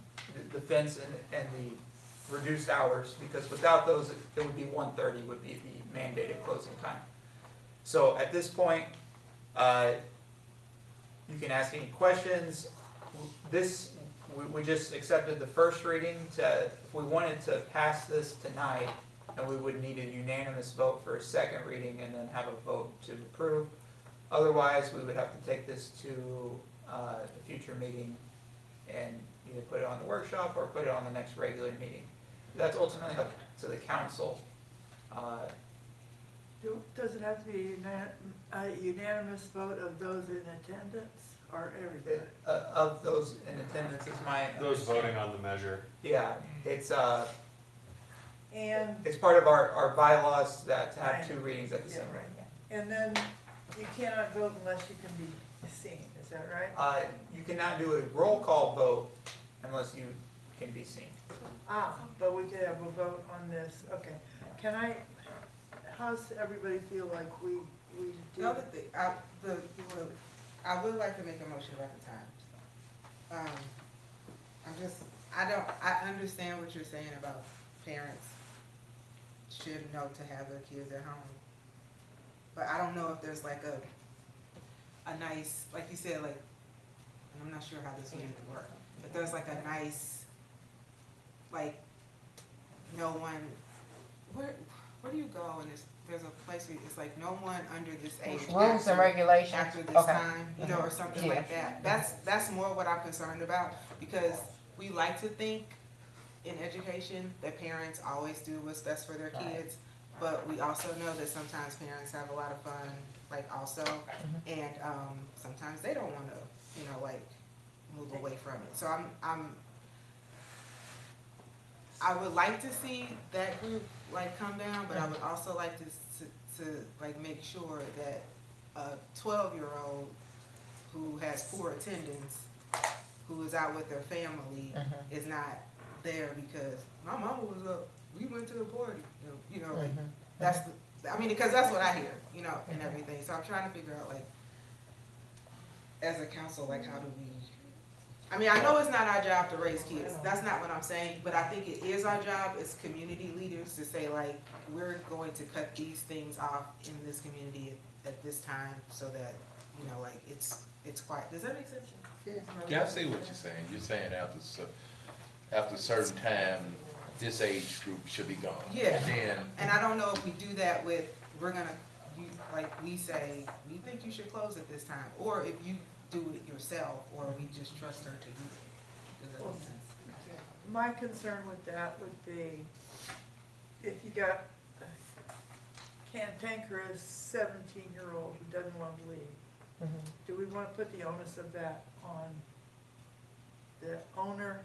the fence and the reduced hours, because without those, it would be 1:30 would be the mandated closing time. So at this point, you can ask any questions. We just accepted the first reading if we wanted to pass this tonight, and we would need a unanimous vote for a second reading and then have a vote to approve. Otherwise, we would have to take this to a future meeting and either put it on the workshop or put it on the next regular meeting. That's ultimately up to the council. Does it have to be a unanimous vote of those in attendance or everybody? Of those in attendance is my. Those voting on the measure. Yeah, it's And, it's part of our bylaws that to have two readings at the same time. and then you cannot vote unless you can be seen, is that right? You cannot do a roll call vote unless you can be seen. But we could have a vote on this, okay. How's everybody feel like we do? The other thing, I would like to make a motion about the times. I understand what you're saying about parents should know to have their kids at home. But I don't know if there's like a nice, like you said, like, I'm not sure how this would work, but there's like a nice, like, no one, where do you go and there's a place where it's like no one under this age. Rules and regulations. After this Okay. time, or something like that. That's more what I'm concerned about, because we like to think in education that parents always do what's best for their kids, but we also know that sometimes parents have a lot of fun, like also, and sometimes they don't wanna, like, move away from it. So I would like to see that group like come down, but I would also like to like make sure that a 12-year-old who has poor attendance, who is out with their family, is not there because my mama was up, we went to the party, like, because that's what I hear, and everything. So I'm trying to figure out, like, as a council, like, how do we, I know it's not our job to raise kids, that's not what I'm saying, but I think it is our job as community leaders to say, like, we're going to cut these things off in this community at this time, so that, like, it's quiet. Does that make sense? Yeah, I see what you're saying. You're saying after a certain time, this age group should be gone. Yeah, And then, and I don't know if we do that with, we say, we think you should close at this time, or if you do it yourself, or we just trust her to do it. Does that make sense? My concern with that would be, if you got a cantankerous 17-year-old who doesn't want to leave, do we wanna put the onus of that on the owner?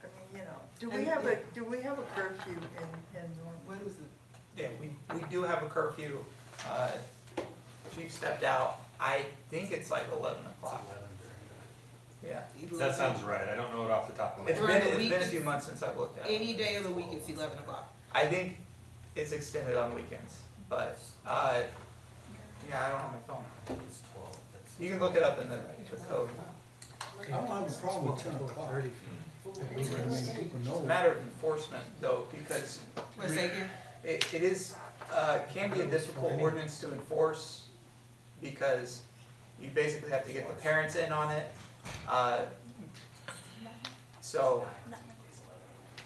I mean, you know, do we have a curfew in Norman? What is it? Yeah, we do have a curfew. Chief stepped out. I think it's like 11 o'clock. Yeah. That sounds right, I don't know it off the top of my It's head. been a few months since I've looked at it. Any day of the week, it's 11 o'clock. I think it's extended on weekends, but, yeah, I don't have my phone. You can look it up in the code. I don't have a problem with 10 o'clock. It's a matter of enforcement though, because What's that again? it is, can be a difficult ordinance to enforce because you basically have to get the parents in on it. So,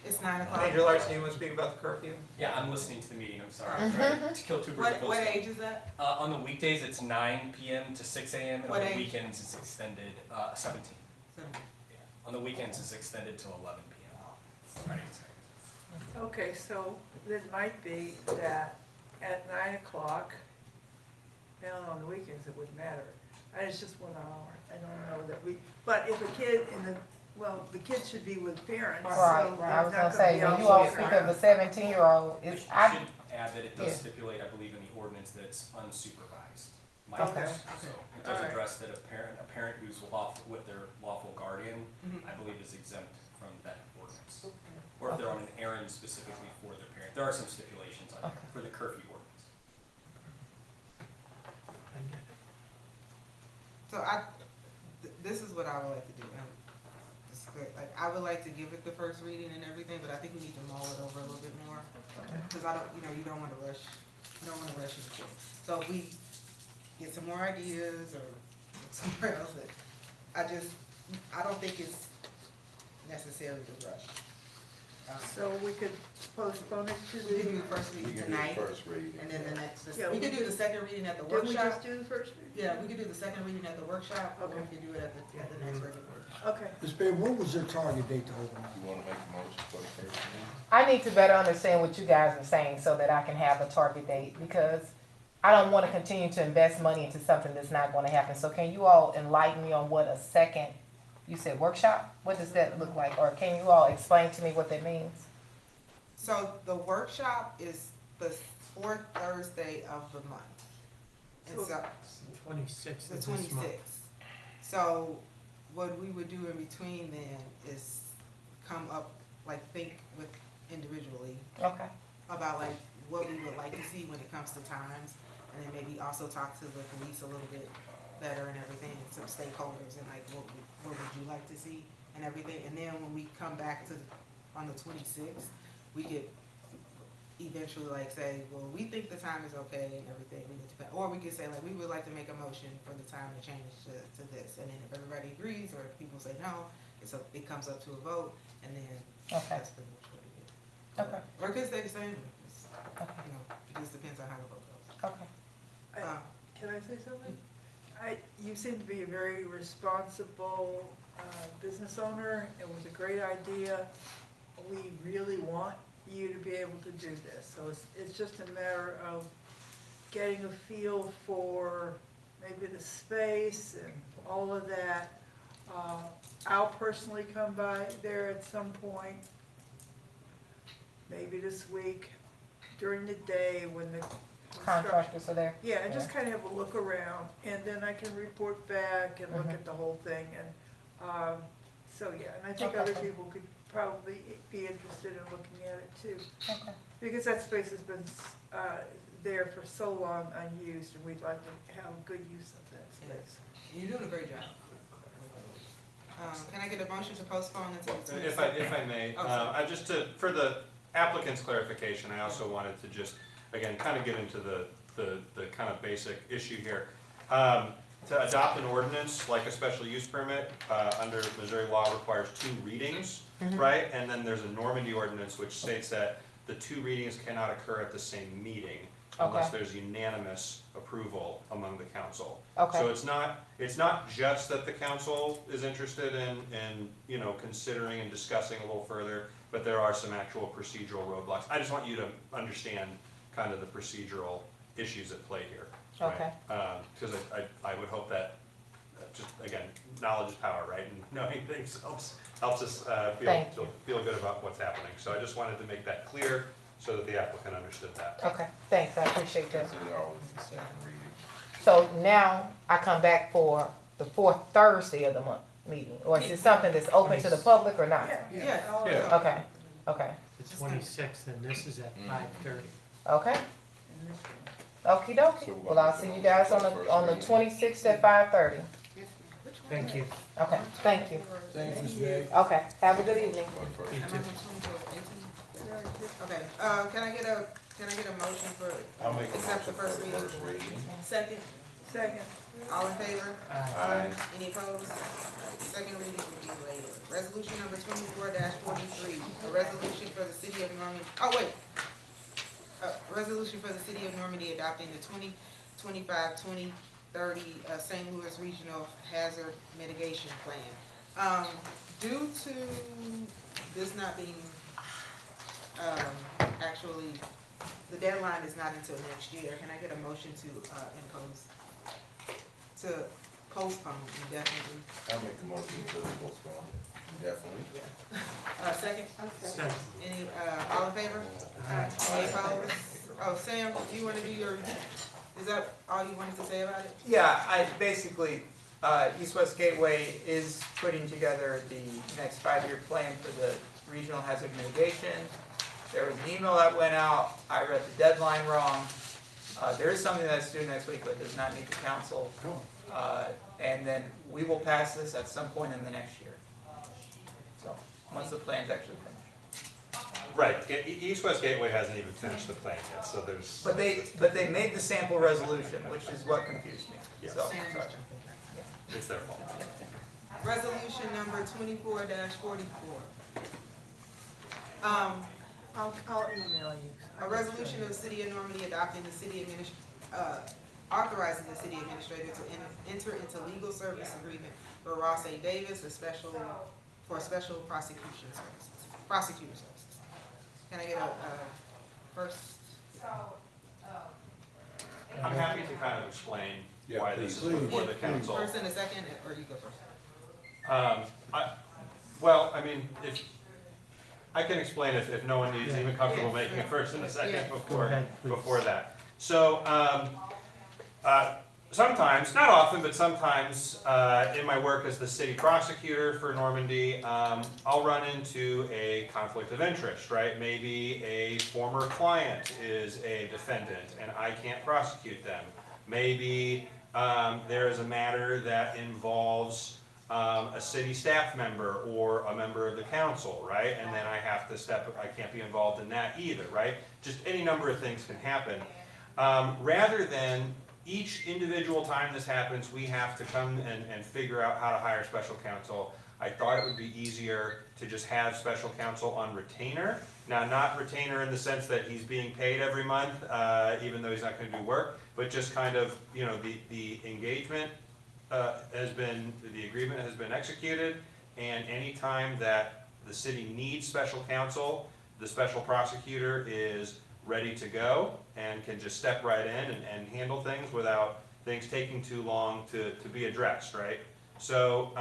It's 9 o'clock. Major Larson, you want to speak about the curfew? Yeah, I'm listening to the meeting, I'm sorry. I'm trying to kill two birds with What one stone. age is that? On the weekdays, it's 9 PM to 6 AM, and What on the age? weekends, it's extended, 17. Yeah. On the weekends, it's extended till 11 PM. Friday and Saturday. Okay, so it might be that at 9 o'clock, and on the weekends, it wouldn't matter. And it's just 1 hour. I don't know that but if a kid the kids should be with parents. Right, so I was they're gonna not say, be when you all outside. speak of the 17-year-old, We it's, should I, add that it Yeah. does stipulate, I believe, in the ordinance that it's unsupervised Okay. minors. So it does Alright. address that a parent who's lawful, with their lawful guardian, Mhm. I believe is exempt from that ordinance. Or if they're on an errand specifically for their parent. There are some stipulations on there for the curfew ordinance. So this is what I would like to do. It's good. Like, I would like to give it the first reading and everything, but I think we need to mull it over a little bit more. Cause I don't, you don't wanna rush, you don't wanna rush into it. So if we get some more ideas or somewhere else, I don't think it's necessary to rush. So we could postpone it to We can do the, the first reading tonight, and then the next, Yeah, we could do the second reading at the didn't we workshop. just do the first reading? Yeah, we could do the second reading at the workshop, or we Okay. could do it at the next regular. Okay. Ms. Bailey, what was your target date to open up? You wanna make a motion for the first reading? I need to better understand what you guys are saying so that I can have a target date, because I don't wanna continue to invest money into something that's not gonna happen. So can you all enlighten me on what a second, you said workshop? What does that look like? Or can you all explain to me what that means? So the workshop is the fourth Thursday of the month. And so, 26th the of this month. 26th. So what we would do in between then is come up, think with individually Okay. about what we would like to see when it comes to times. And then maybe also talk to the police a little bit better and everything, and some stakeholders, and what would you like to see and everything. And then when we come back on the 26th, we could eventually say, well, we think the time is okay and everything. Or we could say we would like to make a motion for the time to change to this. And then if everybody agrees, or if people say no, it comes up to a vote, and then that's pretty much what it is. Okay. Or it could stay the same. It just depends on how the vote goes. Okay. Can I say something? You seem to be a very responsible business owner. It was a great idea. We really want you to be able to do this. So it's just a matter of getting a feel for maybe the space and all of that. I'll personally come by there at some point, maybe this week, during the day when the Contractors are there? Yeah, and just kind of have a look around, and then I can report back and look at the whole thing, and, so, yeah, and I think other people could probably be interested in looking at it too. Okay. Because that space has been, there for so long unused, and we'd like to have good use of that space. You're doing a great job. Can I get a motion to postpone until the If I may, Okay. For the applicant's clarification, I also wanted to just, again, kind of get into the kind of basic issue here. To adopt an ordinance, like a special use permit, under Missouri law requires 2 readings, right? And then there's a Normandy ordinance which states that the 2 readings cannot occur at the same meeting unless there's unanimous approval among the council. Okay. So it's not just that the council is interested in considering and discussing a little further, but there are some actual procedural roadblocks. I just want you to understand kind of the procedural issues at play here. Okay. Because I would hope that, just, again, knowledge is power, right? And knowing things helps us Thank feel good about what's happening. So I just wanted to make that clear so that the applicant understood that. Okay, thanks, I appreciate that. Is it always the same reading? So now I come back for the fourth Thursday of the month meeting, or is it something that's open to the public or not? Yeah. Yeah. Okay, okay, The 26th, and this is at 5:30. okay. Okie dokie, well, I'll see you guys on the 26th at 5:30. Thank you. Okay, thank you. Thanks, Ms. Meg. Okay, have a good evening. You too. Okay, can I get a motion for, I'll make a accept the motion first for the reading? first reading. Second, Second. all in favor? Aye. Any opposed? Second reading will be later. Resolution number 24-43, a resolution for the city of Normandy, resolution for the city of Normandy adopting the 2025-2030 St. Louis Regional Hazard Mitigation Plan. Due to this not being, actually, the deadline is not until next year, can I get a motion to postpone indefinitely? I'll make a motion to postpone indefinitely. Second? Second. Any, all in favor? Any opposed? Oh, Sam, do you wanna do is that all you wanted to say about it? Yeah, basically, East West Gateway is putting together the next 5-year plan for the regional hazard mitigation. There was an email that went out, I read the deadline wrong. There is something that's due next week, but does not need the council. And then we will pass this at some point in the next year. So, once the plan's actually finished. Right, East West Gateway hasn't even finished the plan yet, so there's. But they made the sample resolution, which is what confused me. Yes. So, sorry. It's their fault. Resolution number 24-44. I'll email you. A resolution of the city of Normandy adopting the city authorizing the city administrator to enter into legal service agreement for Ross A. Davis, special prosecution services. Can I get a first? I'm happy to kind of explain Yeah, why this is please. before the council. First and a second, or you go first? Well, I mean, if, I can explain if no one is even comfortable making a first and a second Go ahead, please. before that. So, sometimes, not often, but sometimes, in my work as the city prosecutor for Normandy, I'll run into a conflict of interest, right? Maybe a former client is a defendant and I can't prosecute them. Maybe, there is a matter that involves a city staff member or a member of the council, right? And then I have to I can't be involved in that either, right? Just any number of things can happen. Rather than each individual time this happens, we have to come and figure out how to hire special counsel. I thought it would be easier to just have special counsel on retainer. Now, not retainer in the sense that he's being paid every month, even though he's not gonna do work, but just kind of, you know, the engagement the agreement has been executed, and any time that the city needs special counsel, the special prosecutor is ready to go and can just step right in and handle things without things taking too long to be addressed, right? So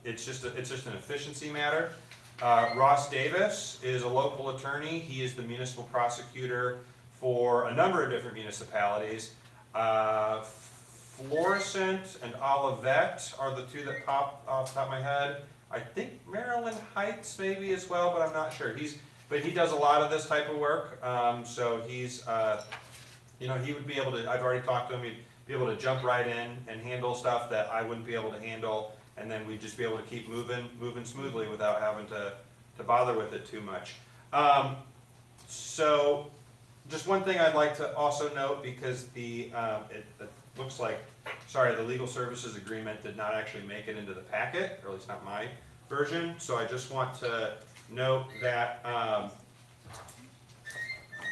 it's just an efficiency matter. Ross Davis is a local attorney. He is the municipal prosecutor for a number of different municipalities. Florissant and Olivet are the two that pop off the top of my head. I think Maryland Heights maybe as well, but I'm not sure. But he does a lot of this type of work. So he's, you know, he would be able to, I've already talked to him, he'd be able to jump right in and handle stuff that I wouldn't be able to handle. And then we'd just be able to keep moving smoothly without having to bother with it too much. So just one thing I'd like to also note, because it looks like, sorry, the legal services agreement did not actually make it into the packet, or at least not my version. So I just want to note that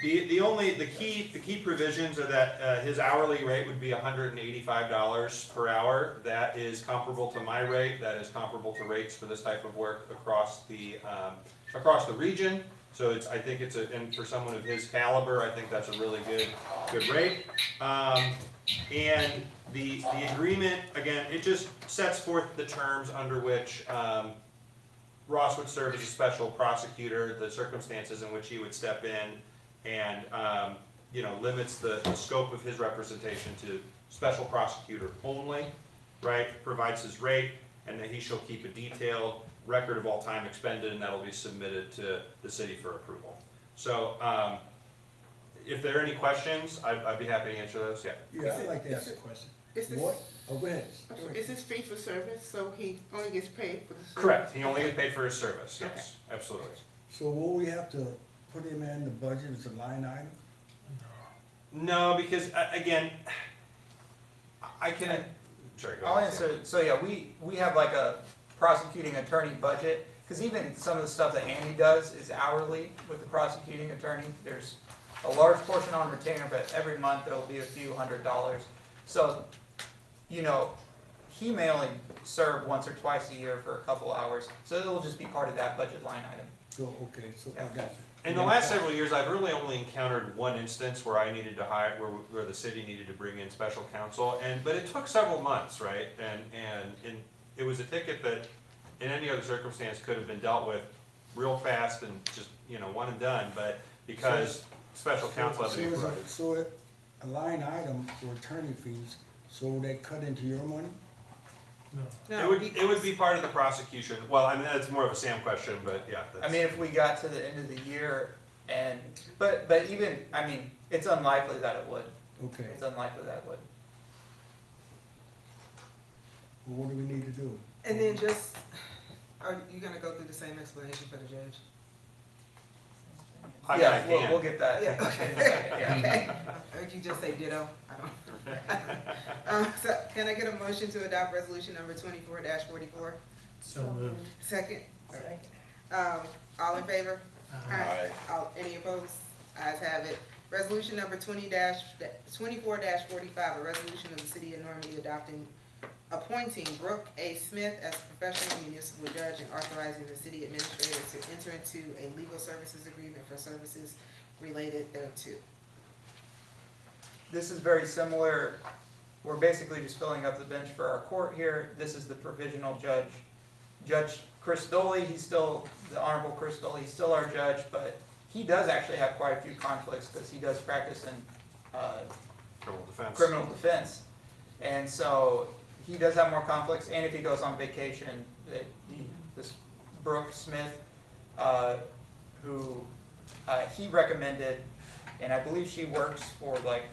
the key provisions are that his hourly rate would be $185 per hour. That is comparable to my rate. That is comparable to rates for this type of work across the region. So I think and for someone of his caliber, I think that's a really good rate. And the agreement, again, it just sets forth the terms under which, Ross would serve as a special prosecutor, the circumstances in which he would step in, and, limits the scope of his representation to special prosecutor only, right? Provides his rate, and that he shall keep a detailed record of all time expended, and that'll be submitted to the city for approval. So, if there are any questions, I'd be happy to answer those, yeah. Yeah, I'd like to ask a question. Is this, What, oh, go ahead. is this fee for service, so he only gets paid for the service? Correct, he only gets paid for his service, yes, absolutely. So will we have to put him in the budget as a line item? No, because, again, I can, sorry, go I'll ahead. answer, so yeah, we have like a prosecuting attorney budget, because even some of the stuff that Andy does is hourly with the prosecuting attorney. There's a large portion on retainer, but every month there'll be a few $100s. So, he may only serve once or twice a year for a couple hours, so it'll just be part of that budget line item. So, okay, so I got you. In the last several years, I've really only encountered one instance where I needed to hire, where the city needed to bring in special counsel, but it took several months, right? And it was a ticket that, in any other circumstance, could have been dealt with real fast and just, one and done, but because special counsel had to be provided. So a line item for attorney fees, so they cut into your money? It would be part of the prosecution. Well, I mean, that's more of a Sam question, but yeah. I mean, if we got to the end of the year but even, I mean, it's unlikely that it would. Okay. It's unlikely that it would. Well, what do we need to do? And then are you gonna go through the same explanation for the judge? Yeah, we'll get that. Yeah, okay. Or you just say ditto? I don't. So can I get a motion to adopt resolution number 24-44? So moved. Second? All in favor? Aye. Any opposed? Ayes have it. Resolution number 24-45, a resolution of the city of Normandy appointing Brooke A. Smith as professional municipal judge and authorizing the city administrator to enter into a legal services agreement for services related thereto. This is very similar. We're basically just filling up the bench for our court here. This is the provisional judge. Judge Chris Doley, he's still, the Honorable Chris Doley, he's still our judge, but he does actually have quite a few conflicts because he does practice in criminal defense. And so he does have more conflicts, and if he goes on vacation, this Brooke Smith, who he recommended, and I believe she works for like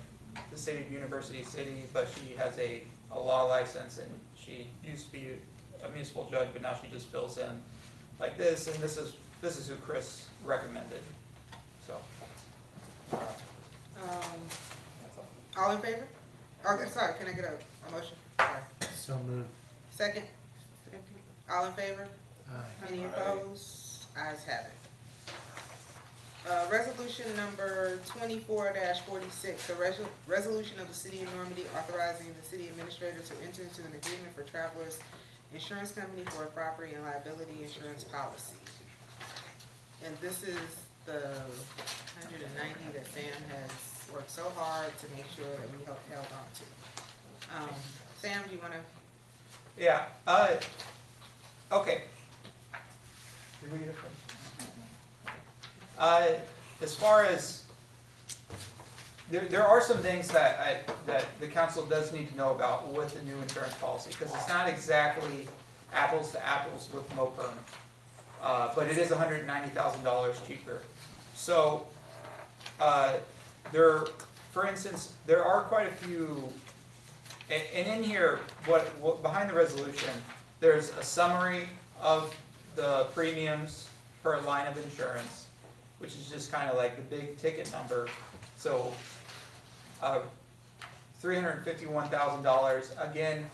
the city of University City, but she has a law license, and she used to be a municipal judge, but now she just fills in like this, and this is who Chris recommended. So. All in favor? Okay, sorry, can I get a motion? Sorry. So moved. Second? All in favor? Aye. Any opposed? Ayes have it. Resolution number 24-46, a resolution of the city of Normandy authorizing the city administrator to enter into an agreement for Travelers Insurance Company for a property and liability insurance policy. And this is the 190 that Sam has worked so hard to make sure that we held on to. Sam, do you wanna? Yeah, okay. Did we get it from- as far as, there are some things that the council does need to know about with the new insurance policy, because it's not exactly apples to apples with MOPERM, but it is $190,000 cheaper. So, for instance, there are quite a few, and in here, what behind the resolution, there's a summary of the premiums per line of insurance, which is just kind of like the big ticket number. So, $351,000. Again,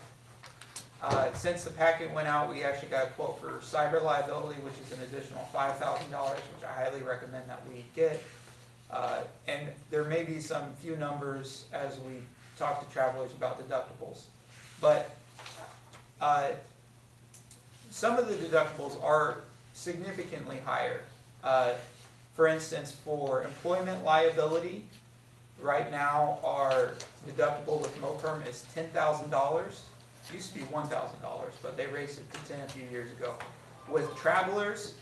since the packet went out, we actually got a quote for cyber liability, which is an additional $5,000, which I highly recommend that we get. And there may be some few numbers as we talk to travelers about deductibles. But some of the deductibles are significantly higher. For instance, for employment liability, right now our deductible with MOPERM is $10,000. Used to be $1,000, but they raised it to 10 a few years ago. With travelers,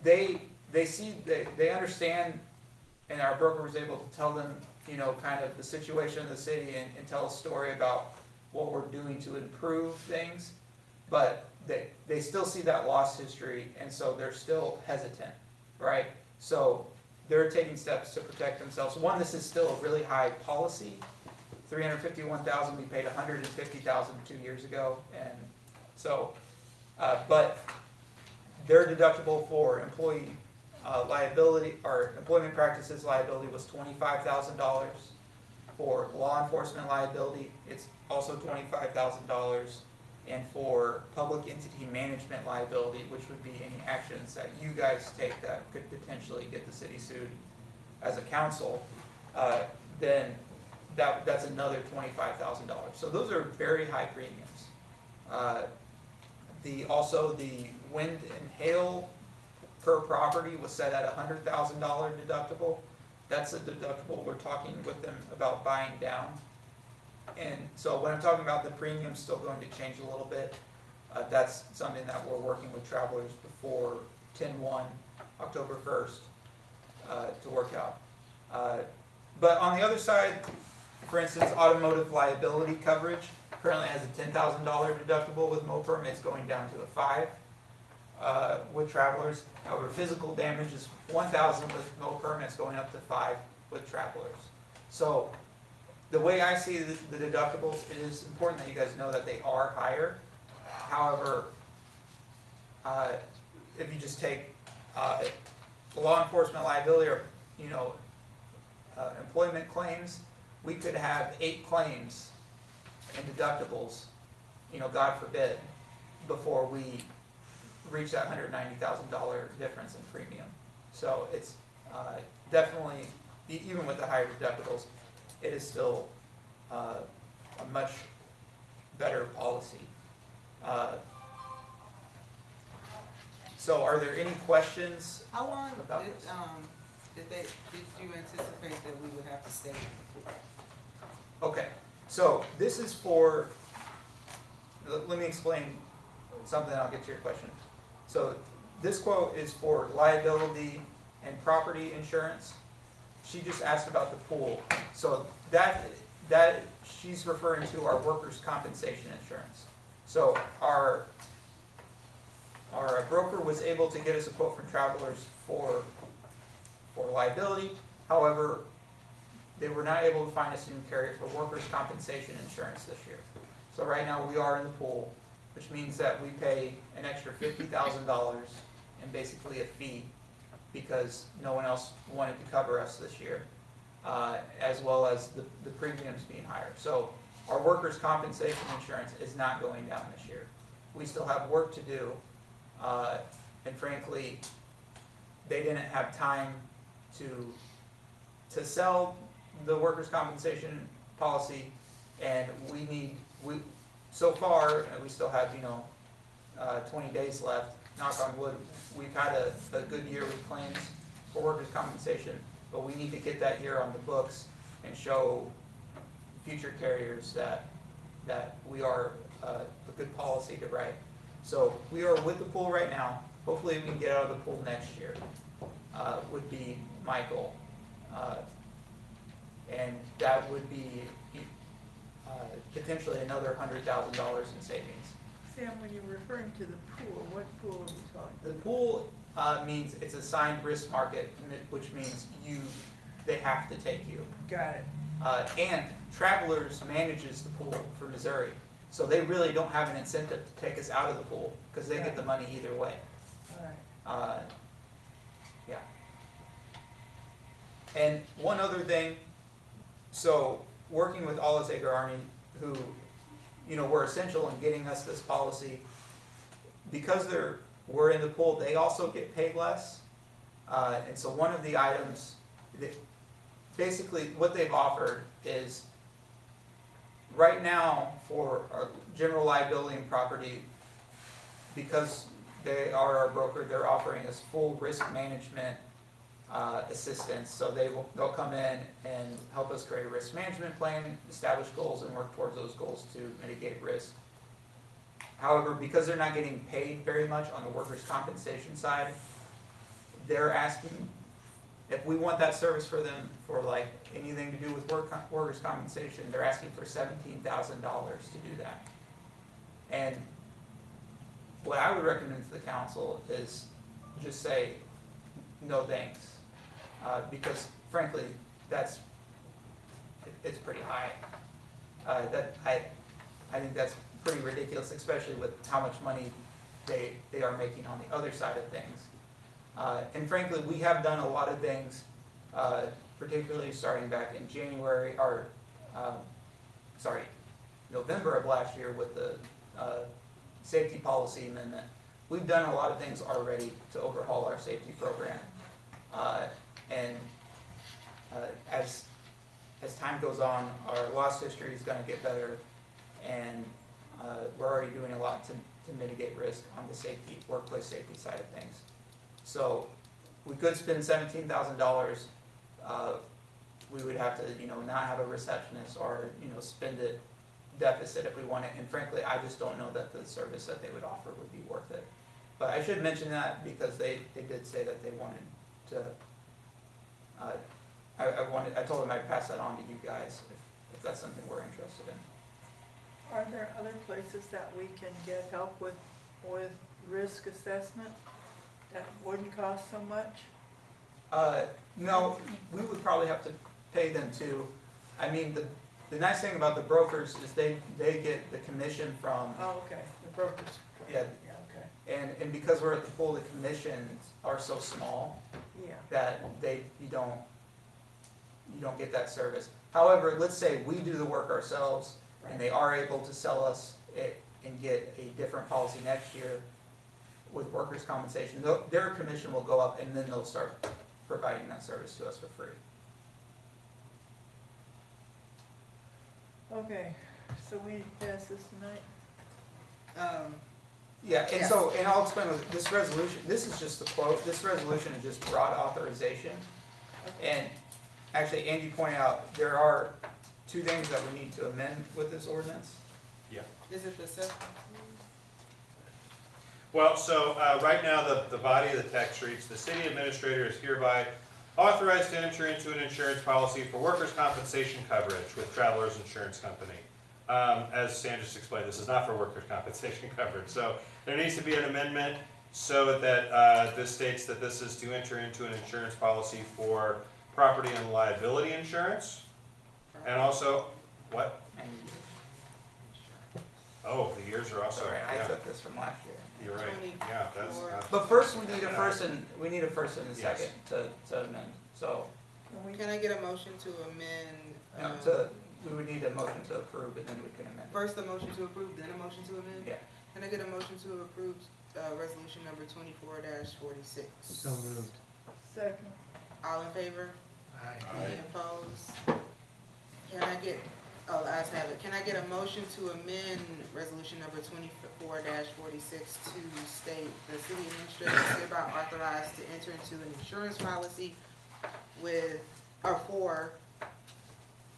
they understand, and our broker was able to tell them, you know, kind of the situation of the city and tell a story about what we're doing to improve things, but they still see that loss history, and so they're still hesitant, right? So they're taking steps to protect themselves. One, this is still a really high policy. $351,000, we paid $150,000 2 years ago, and so, but their deductible for employee liability, or employment practices liability, was $25,000. For law enforcement liability, it's also $25,000. And for public entity management liability, which would be any actions that you guys take that could potentially get the city sued as a council, then that's another $25,000. So those are very high premiums. Also the wind and hail per property was set at $100,000 deductible. That's a deductible we're talking with them about buying down. And so when I'm talking about the premium still going to change a little bit, that's something that we're working with travelers before 10/1, October 1st, to work out. But on the other side, for instance, automotive liability coverage currently has a $10,000 deductible with MOPERM. It's going down to a $5,000 with travelers. However, physical damage is $1,000 with MOPERM. It's going up to $5,000 with travelers. So the way I see the deductibles, it is important that you guys know that they are higher. However, if you just take law enforcement liability or, you know, employment claims, we could have 8 claims and deductibles, you know, God forbid, before we reach that $190,000 difference in premium. So it's definitely, even with the higher deductibles, it is still a much better policy. So are there any questions? How long about did, this? did you anticipate that we would have to stay? Okay, so this is for, let me explain something, I'll get to your question. So this quote is for liability and property insurance. She just asked about the pool. So that she's referring to our workers' compensation insurance. So our broker was able to get us a quote from Travelers for liability. However, they were not able to find us a new carrier for workers' compensation insurance this year. So right now we are in the pool, which means that we pay an extra $50,000 and basically a fee because no one else wanted to cover us this year, as well as the premiums being higher. So our workers' compensation insurance is not going down this year. We still have work to do, and frankly, they didn't have time to sell the workers' compensation policy, and so far, we still have, 20 days left. Knock on wood, we've had a good year with claims for workers' compensation, but we need to get that year on the books and show future carriers that we are a good policy to write. So we are with the pool right now. Hopefully we can get out of the pool next year, would be my goal. And that would be potentially another $100,000 in savings. Sam, when you're referring to the pool, what pool are we talking about? The pool means it's assigned risk market, which means they have to take you. Got it. And Travelers manages the pool for Missouri, so they really don't have an incentive to take us out of the pool because they get the money either way. All right. Yeah. And one other thing, so working with Alizager Army, who were essential in getting us this policy, because we're in the pool, they also get paid less. And so one of the items, basically what they've offered is, right now for our general liability and property, because they are our broker, they're offering us full risk management assistance. So they'll come in and help us create a risk management plan, establish goals, and work towards those goals to mitigate risk. However, because they're not getting paid very much on the workers' compensation side, they're asking if we want that service for them for like anything to do with workers' compensation. They're asking for $17,000 to do that. And what I would recommend to the council is just say no thanks, because frankly, it's pretty high. I think that's pretty ridiculous, especially with how much money they are making on the other side of things. And frankly, we have done a lot of things, particularly starting back in January, or November of last year with the safety policy amendment. We've done a lot of things already to overhaul our safety program. As time goes on, our loss history is going to get better, and we're already doing a lot to mitigate risk on the safety, workplace safety side of things. So we could spend $17,000. We would have to, not have a receptionist or, spend it deficit if we want it. And frankly, I just don't know that the service that they would offer would be worth it. But I should mention that because they did say that they wanted to. I told them I'd pass that on to you guys if that's something we're interested in. Are there other places that we can get help with risk assessment that wouldn't cost so much? No, we would probably have to pay them too. I mean, the nice thing about the brokers is they get the commission from. Oh, okay, the brokers. Yeah. Yeah, okay. And because we're at the pool, the commissions are so small. Yeah. That you don't get that service. However, let's say we do the work ourselves and they are able to sell us it and get a different policy next year with workers' compensation, their commission will go up and then they'll start providing that service to us for free. Okay, so we pass this tonight? Yeah, and I'll explain with this resolution, this is just the quote, this resolution is just broad authorization. And actually, Andy pointed out, there are two things that we need to amend with this ordinance. Yeah. Is it the second? Well, so right now, the body of the text reads, the city administrator is hereby authorized to enter into an insurance policy for workers' compensation coverage with Travelers Insurance Company. As Sandra just explained, this is not for workers' compensation coverage. So there needs to be an amendment so that this states that this is to enter into an insurance policy for property and liability insurance. And also, what? Oh, the years are also, Sorry, I yeah. took this from last year. You're right, yeah, that's. But first, we need a first and a second to amend, so. Can I get a motion to amend? We would need a motion to approve and then we can amend. First a motion to approve, then a motion to amend? Yeah. Can I get a motion to approve, resolution number 24-46? So moved. Second. All in favor? Aye. Any opposed? Can I get, ayes have it. Can I get a motion to amend resolution number 24-46 to state the city administrator is hereby authorized to enter into an insurance policy for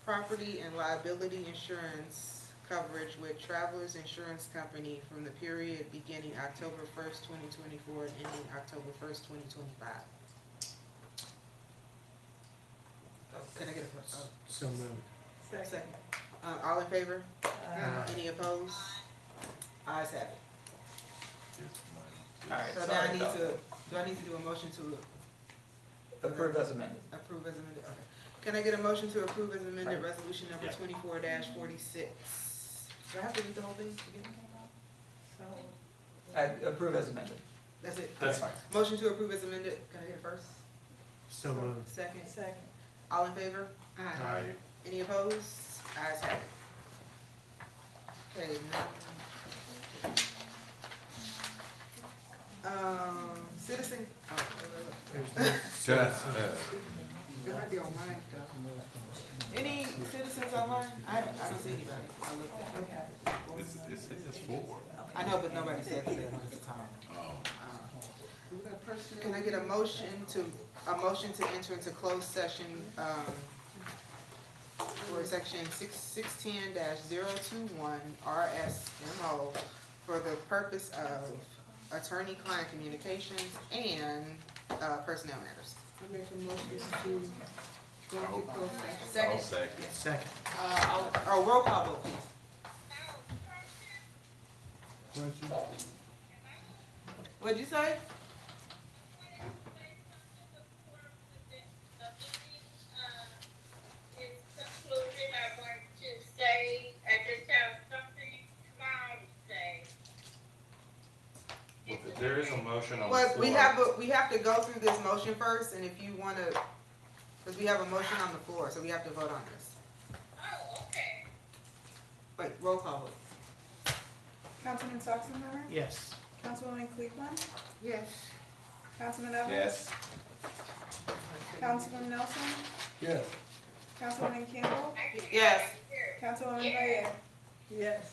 property and liability insurance coverage with Travelers Insurance Company from the period beginning October 1st, 2024 and ending October 1st, 2025. Can I get a first? So moved. Second. All in favor? Aye. Any opposed? Ayes have it. All right, So now do I need to do a motion to approve as amended. approve as amended? Okay. Can I get a motion to approve as amended resolution number 24-46? Do I have to read the whole thing again? Approve as amended. That's it? That's Okay. Motion to approve as amended. Can I get a first? So moved. Second? Second. All in favor? Aye. Any opposed? Ayes have it. Okay, citizen. It might be online. Any citizens online? I don't see anybody. I looked at it. It's four. I know, but nobody said that at the time. Can I get a motion a motion to enter into closed session, for section 610-021 RSMO for the purpose of attorney-client communications and, personnel matters. I make a motion to go into closed session. I'll Second. second. Second. Roll call vote, please. Question? What'd you say? There is a motion on the Well, floor. we have to go through this motion first, and if you wanna, cause we have a motion on the floor, so we have to vote on this. Oh, okay. Wait, roll call vote. Councilman Sachsenheimer? Yes. Councilwoman Cleveland? Yes. Councilman Evans? Yes. Councilman Nelson? Yes. Councilwoman Campbell? Yes. Councilwoman Bayard? Yes.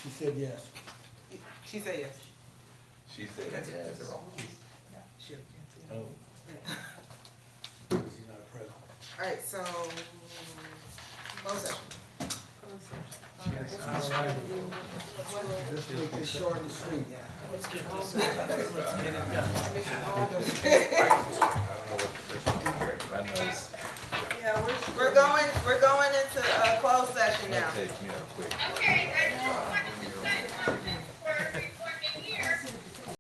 She said yes. She said yes. She said yes. Oh. He's not present. Alright, so, closed session. Let's make this short and sweet. Yeah, We're going into, closed session now. That takes me out quick. Okay, I just want